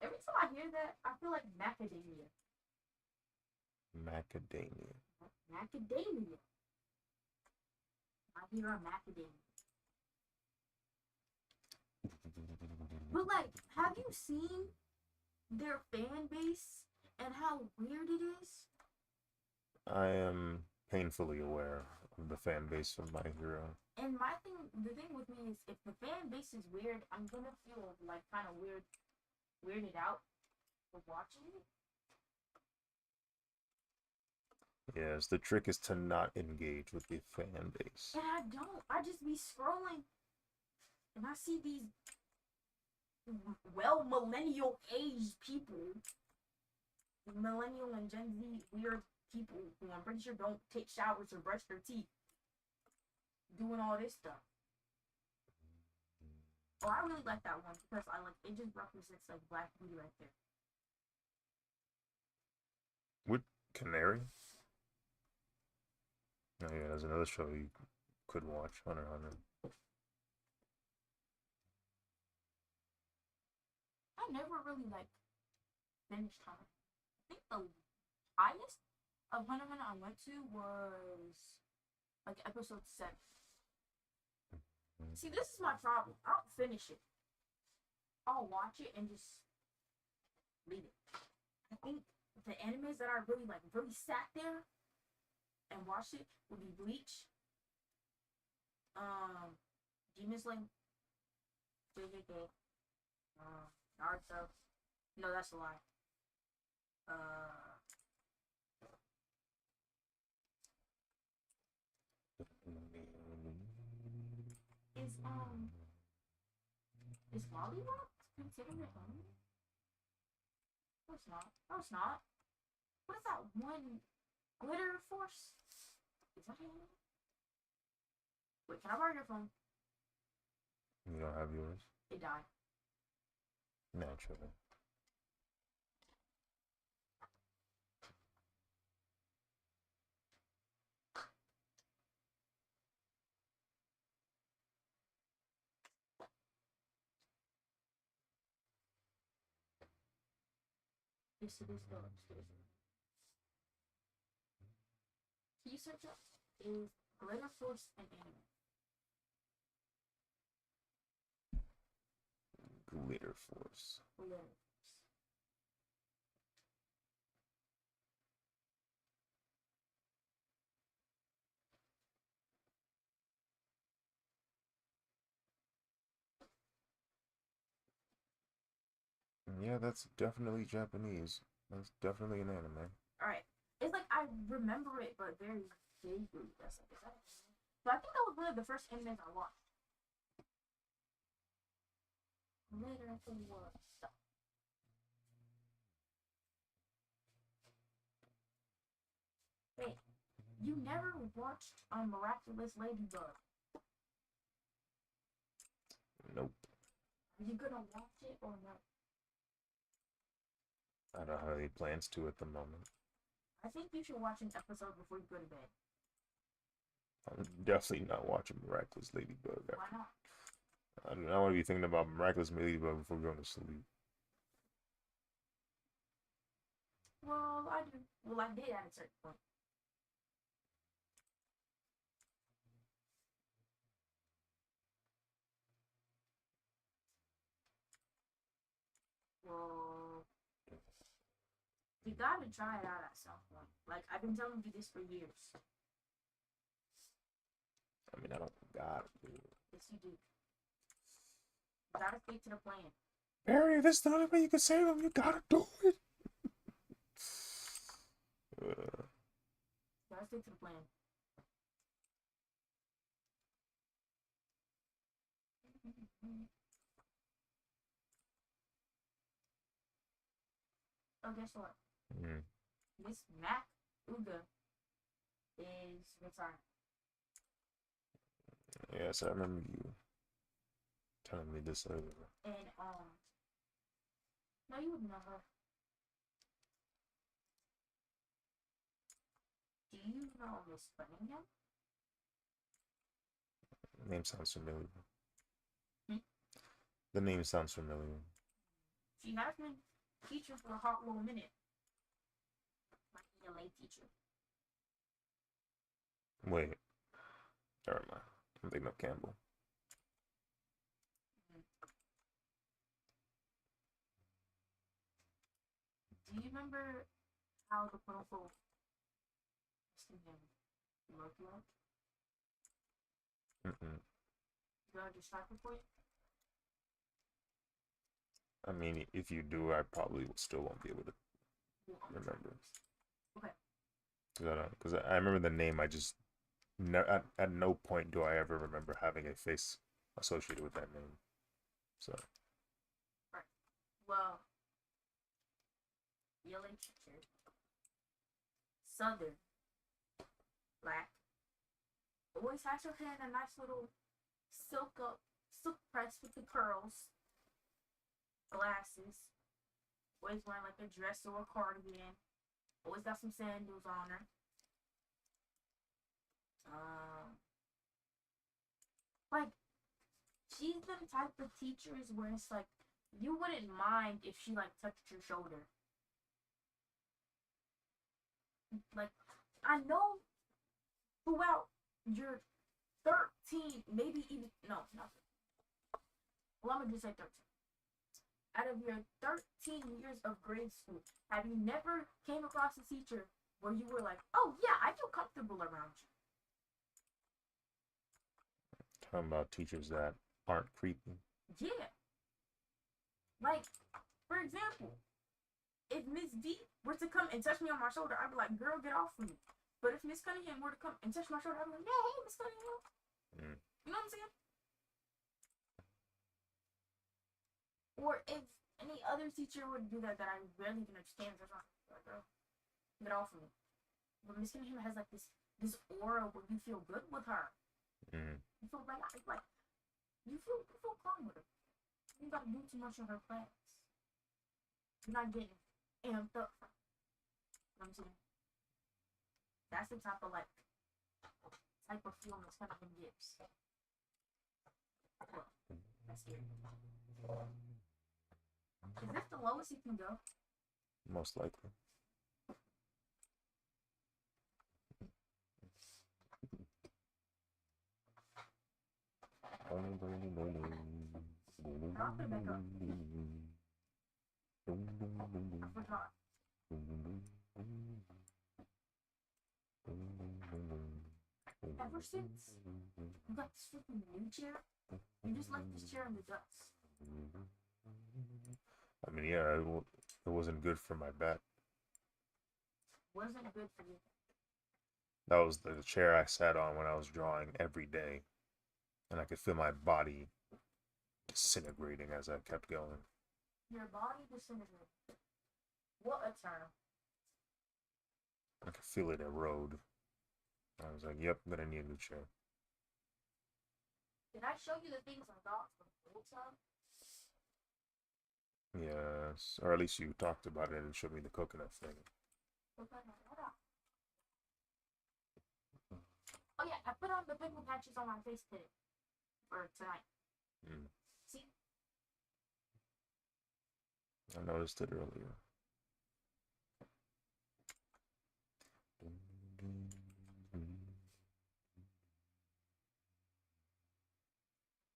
Every time I hear that, I feel like macadamia. Macadamia. Macadamia. My Hero Macadamia. But like, have you seen their fan base and how weird it is? I am painfully aware of the fan base of My Hero. And the thing with me is, if the fan base is weird, I'm gonna feel like kind of weirded out for watching it. Yes, the trick is to not engage with the fan base. And I don't. I just be scrolling, and I see these millennial aged people, millennial and Gen Z weird people who I'm pretty sure don't take showers or brush their teeth, doing all this stuff. Oh, I really like that one because it just represents like black beauty right there. With Canary? Oh yeah, there's another show you could watch, Hunter x Hunter. I never really like finished Hunter. I think highest of Hunter x Hunter I went to was like episode 7. See, this is my problem. I don't finish it. I'll watch it and just leave it. I think the animes that I really sat there and watched it would be Bleach, Demon Slayer, JJK, Naruto. No, that's a lie. Is is Lollipop considered an anime? No, it's not. No, it's not. What is that one? Glitter Force? Is that an anime? Wait, can I borrow your phone? You don't have yours? It died. Naturally. Yes, it is though. Can you search up? Is Glitter Force an anime? Glitter Force. Glitter. Yeah, that's definitely Japanese. That's definitely an anime. Alright. It's like I remember it, but very vaguely. That's like, is that an anime? But I think that was one of the first animes I watched. Glitter Force. Wait, you never watched Miraculous Ladybug? Nope. Are you gonna watch it or no? I don't have any plans to at the moment. I think you should watch an episode before you go to bed. I'm definitely not watching Miraculous Ladybug. Why not? I do not want to be thinking about Miraculous Ladybug before going to sleep. Well, I do. Well, I did at a certain point. Well, you gotta try it out at some point. Like, I've been telling you this for years. I mean, I don't gotta do it. Yes, you do. You gotta stick to the plan. Barry, this is the only way you can save him. You gotta do it. You gotta stick to the plan. Oh, guess what? Miss Mac Uga is retiring. Yes, I remember you telling me this earlier. And no, you would know her. Do you know Miss Cunningham? Name sounds familiar. Hmm? The name sounds familiar. She has been teaching for a hot little minute. My ELA teacher. Wait. Never mind. I'm thinking of Campbell. Do you remember how the purple looked like? Do I just type it for you? I mean, if you do, I probably still won't be able to remember. Okay. Because I remember the name. I just at no point do I ever remember having a face associated with that name. So. Right. Well, ELA teacher, Southern, black, always has her hair in a nice little silk press with the curls, glasses, always wearing like a dress or a cardigan, always got some sandals on her. Like, she's the type of teachers where it's like, you wouldn't mind if she like touched your shoulder. like I know throughout your 13, maybe even no, not well, I'm gonna just say 13. Out of your 13 years of grade school, have you never came across a teacher where you were like, oh yeah, I feel comfortable around Talking about teachers that aren't creepy. you? Yeah. Like, for example, if Miss D were to come and touch me on my shoulder, I'd be like, girl, get off of me. But if Miss Cunningham were to come and touch my shoulder, I'd be like, yeah, hey, Miss Cunningham. Mm. You know what I'm saying? Or if any other teacher would do that I barely even understand, that's not like, girl, get off of me. But Miss Cunningham has like this aura where you feel good with her. Mm. You feel like you feel calm with her. You gotta do too much in her class. You're not getting amped up. You know what I'm saying? That's the type of feeling Miss Cunningham gives. Well, that's scary. Is this the lowest you can go? Most likely. I'll put it back up. I forgot. Ever since you got this freaking new chair, you just left this chair in the dust. I mean, yeah, it wasn't good for my back. Wasn't good for you. That was the chair I sat on when I was drawing every day. And I could feel my body disintegrating as I kept going. Your body disintegrated. What a term. I could feel it erode. I was like, yep, I'm gonna need a new chair. Did I show you the things I got from the old time? Yes, or at least you talked about it and showed me the coconut thing. Oh yeah, I put on the pimple patches on my face today. Or tonight. Mm. See? I noticed it earlier.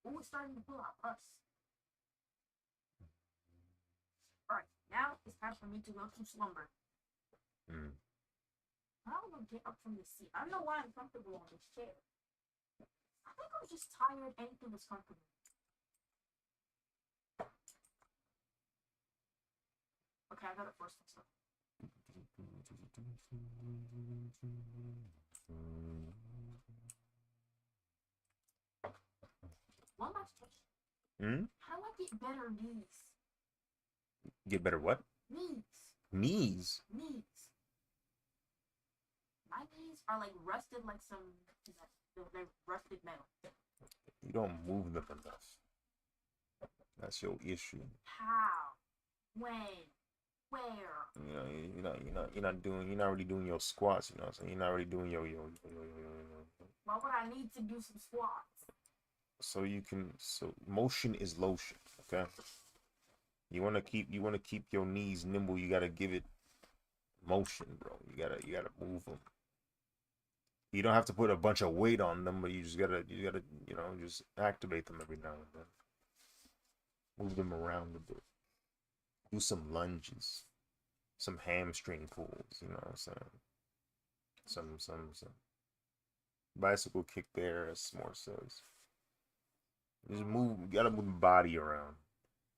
Oh, it's starting to pull out pus. Alright, now it's time for me to go to slumber. Mm. I don't want to get up from this seat. I don't know why I'm comfortable on this chair. I think I'm just tired. Anything is comfortable. Okay, I gotta force myself. One last question. Mm? How do I get better knees? Get better what? Knees. Knees? Knees. My knees are like rusted like some... They're rusted metal. You don't move them enough. That's your issue. How? When? Where? You know, you're not really doing your squats. You know what I'm saying? You're not really doing your. Why would I need to do some squats? So motion is lotion. Okay. You wanna keep your knees nimble. You gotta give it motion, bro. You gotta move them. You don't have to put a bunch of weight on them, but you gotta just activate them every now and then. Move them around a bit. Do some lunges, some hamstring pulls. You know what I'm saying? Some bicycle kick there, as S'more says. Just move. You gotta move the body around.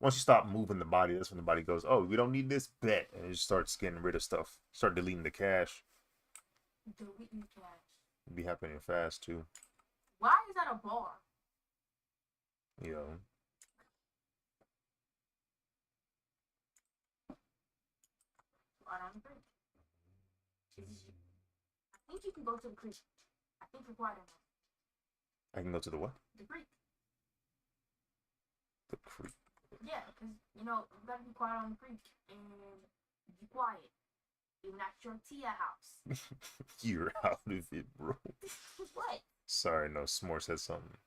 Once you stop moving the body, that's when the body goes, "Oh, we don't need this bet," and it just starts getting rid of stuff. Start deleting the cache. Deleting cache. It'd be happening fast too. Why is that a bar? Yo. Right on the creek. I think you can go to the creek. I think you're quiet enough. I can go to the what? The creek. The creek. Yeah, because, you gotta be quiet on the creek and be quiet. Even at your Tia house. You're out of it, bro. What? Sorry, no, S'more said something.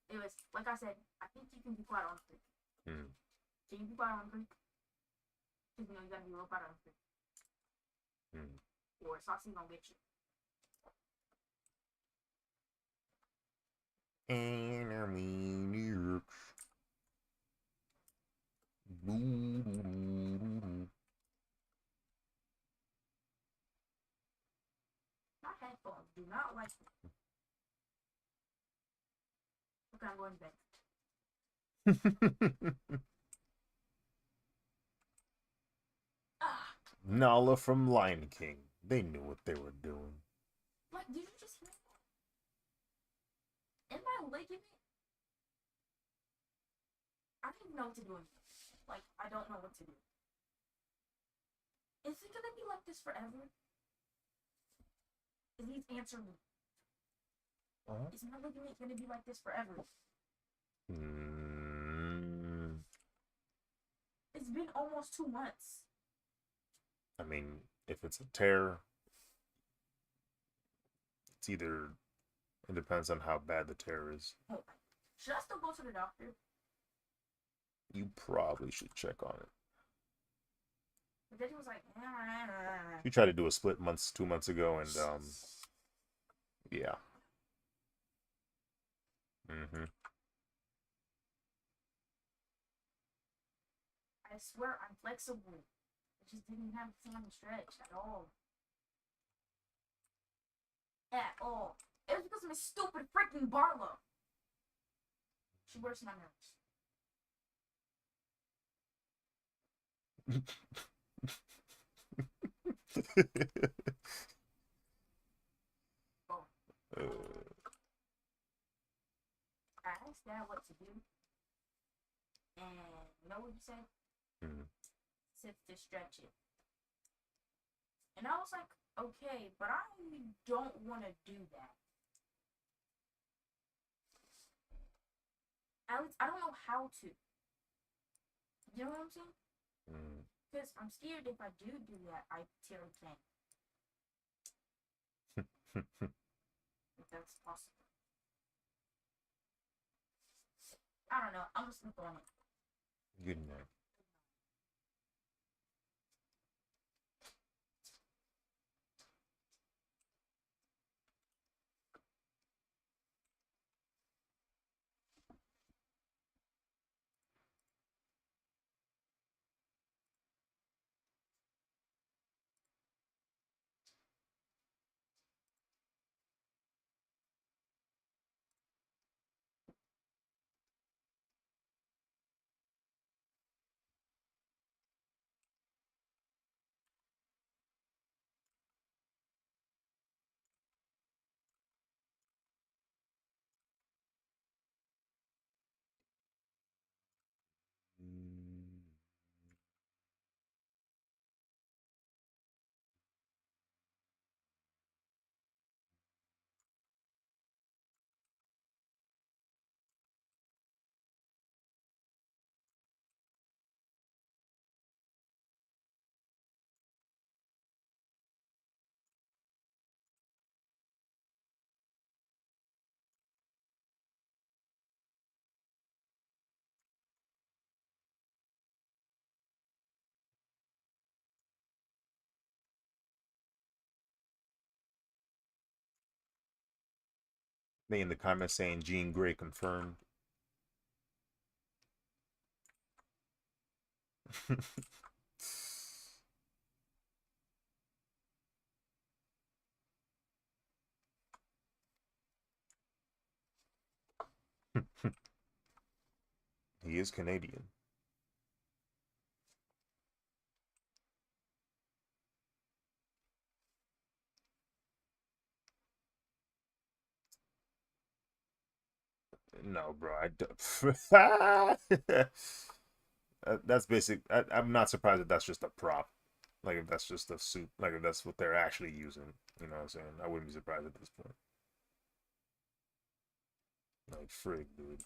Anyways, like I said, I think you can be quiet on the creek. Mm. Can you be quiet on the creek? Because, you gotta be real quiet on the creek. Mm. or Saucy gonna get you. My headphones do not like me. Okay, I'm going to bed. Ah, Nala from Lion King. They knew what they were doing. what? Did you just hear that? In my ligament? I don't even know what to do. Like, I don't know what to do. Is it gonna be like this forever? Please answer me. Is my ligament gonna be like this forever? It's been almost 2 months. I mean, if it's a tear, it's either. It depends on how bad the tear is. Oh, should I still go to the doctor? You probably should check on it. But then he was like, You tried to do a split 2 months ago, and yeah. I swear I'm flexible. I just didn't have time to stretch at all. At all. It was because of my stupid freaking Barlow. She works my nerves. Oh. I asked Dad what to do. And you know what he said? Said to stretch it. And I was like, okay, but I don't want to do that. At least I don't know how to. You know what I'm saying? Because I'm scared if I do that, I tear a thing. If that's possible. I don't know. I'm gonna sleep on it. Good night. They in the comments saying Jean Grey confirmed. He is Canadian. No, bro. That's basic. I'm not surprised that that's just a prop. Like if that's just a suit. Like if that's what they're actually using. You know what I'm saying? I wouldn't be surprised at this point. Like frig, dude.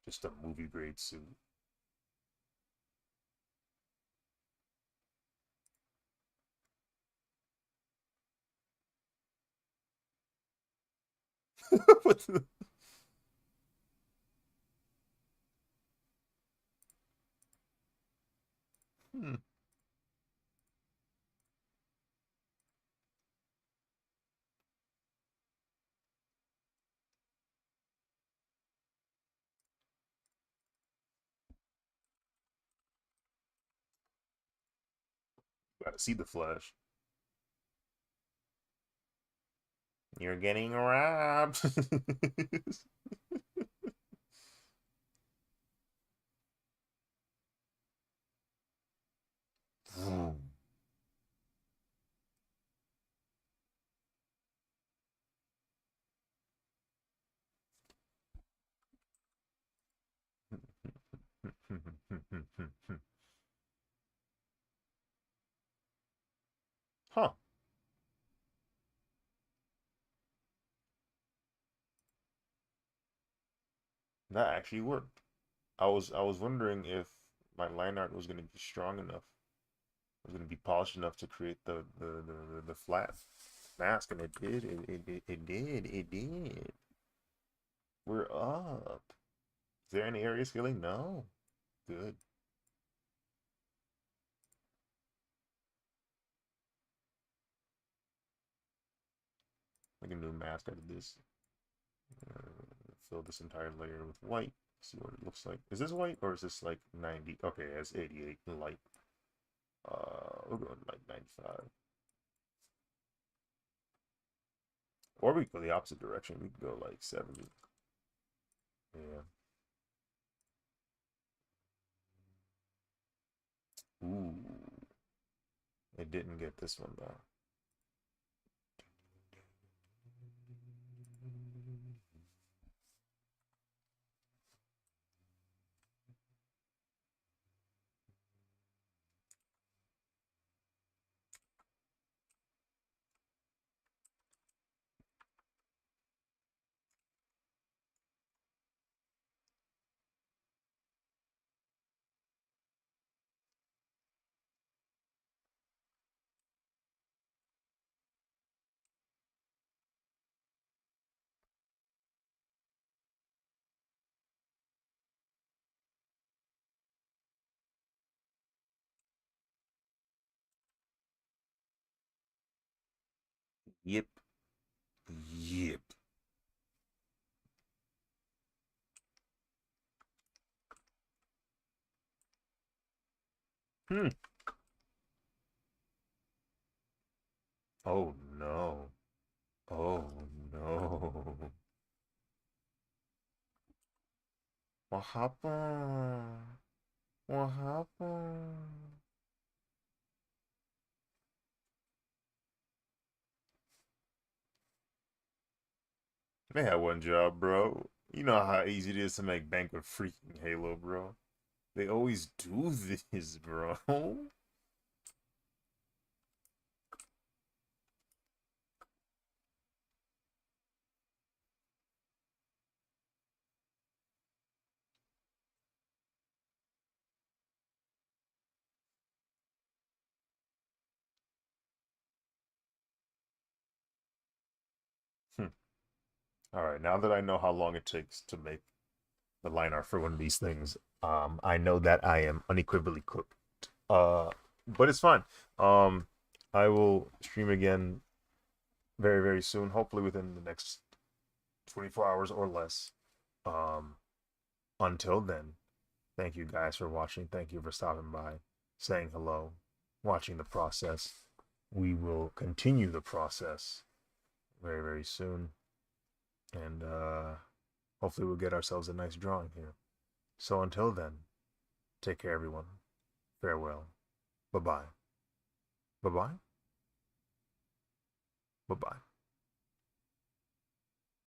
Just a movie grade suit. What the- Gotta see the flash. You're getting robbed. Huh. That actually worked. I was wondering if my line art was gonna be strong enough. Was gonna be polished enough to create the flat mask, and it did. It did. It did. We're up. Is there any area scaling? No. Good. Make a new mask out of this. Fill this entire layer with white. See what it looks like. Is this white or is this like 90? Okay, it has 88 light. We're going like 95. Or we could go the opposite direction. We could go like 70. Yeah. Ooh. It didn't get this one though. Yep. Yep. Hmm. Oh no. Oh no. What happened? What happened? They had one job, bro. You know how easy it is to make bank with freaking Halo, bro. They always do this, bro. All right, now that I know how long it takes to make the line art for one of these things, I know that I am unequivocally cooked. But it's fine. Um, I will stream again very, very soon, hopefully within the next 24 hours or less. Um, until then, thank you guys for watching. Thank you for stopping by, saying hello, watching the process. We will continue the process very, very soon. And hopefully we'll get ourselves a nice drawing here. So until then, take care, everyone. Farewell. Bye bye. Bye bye. Bye bye.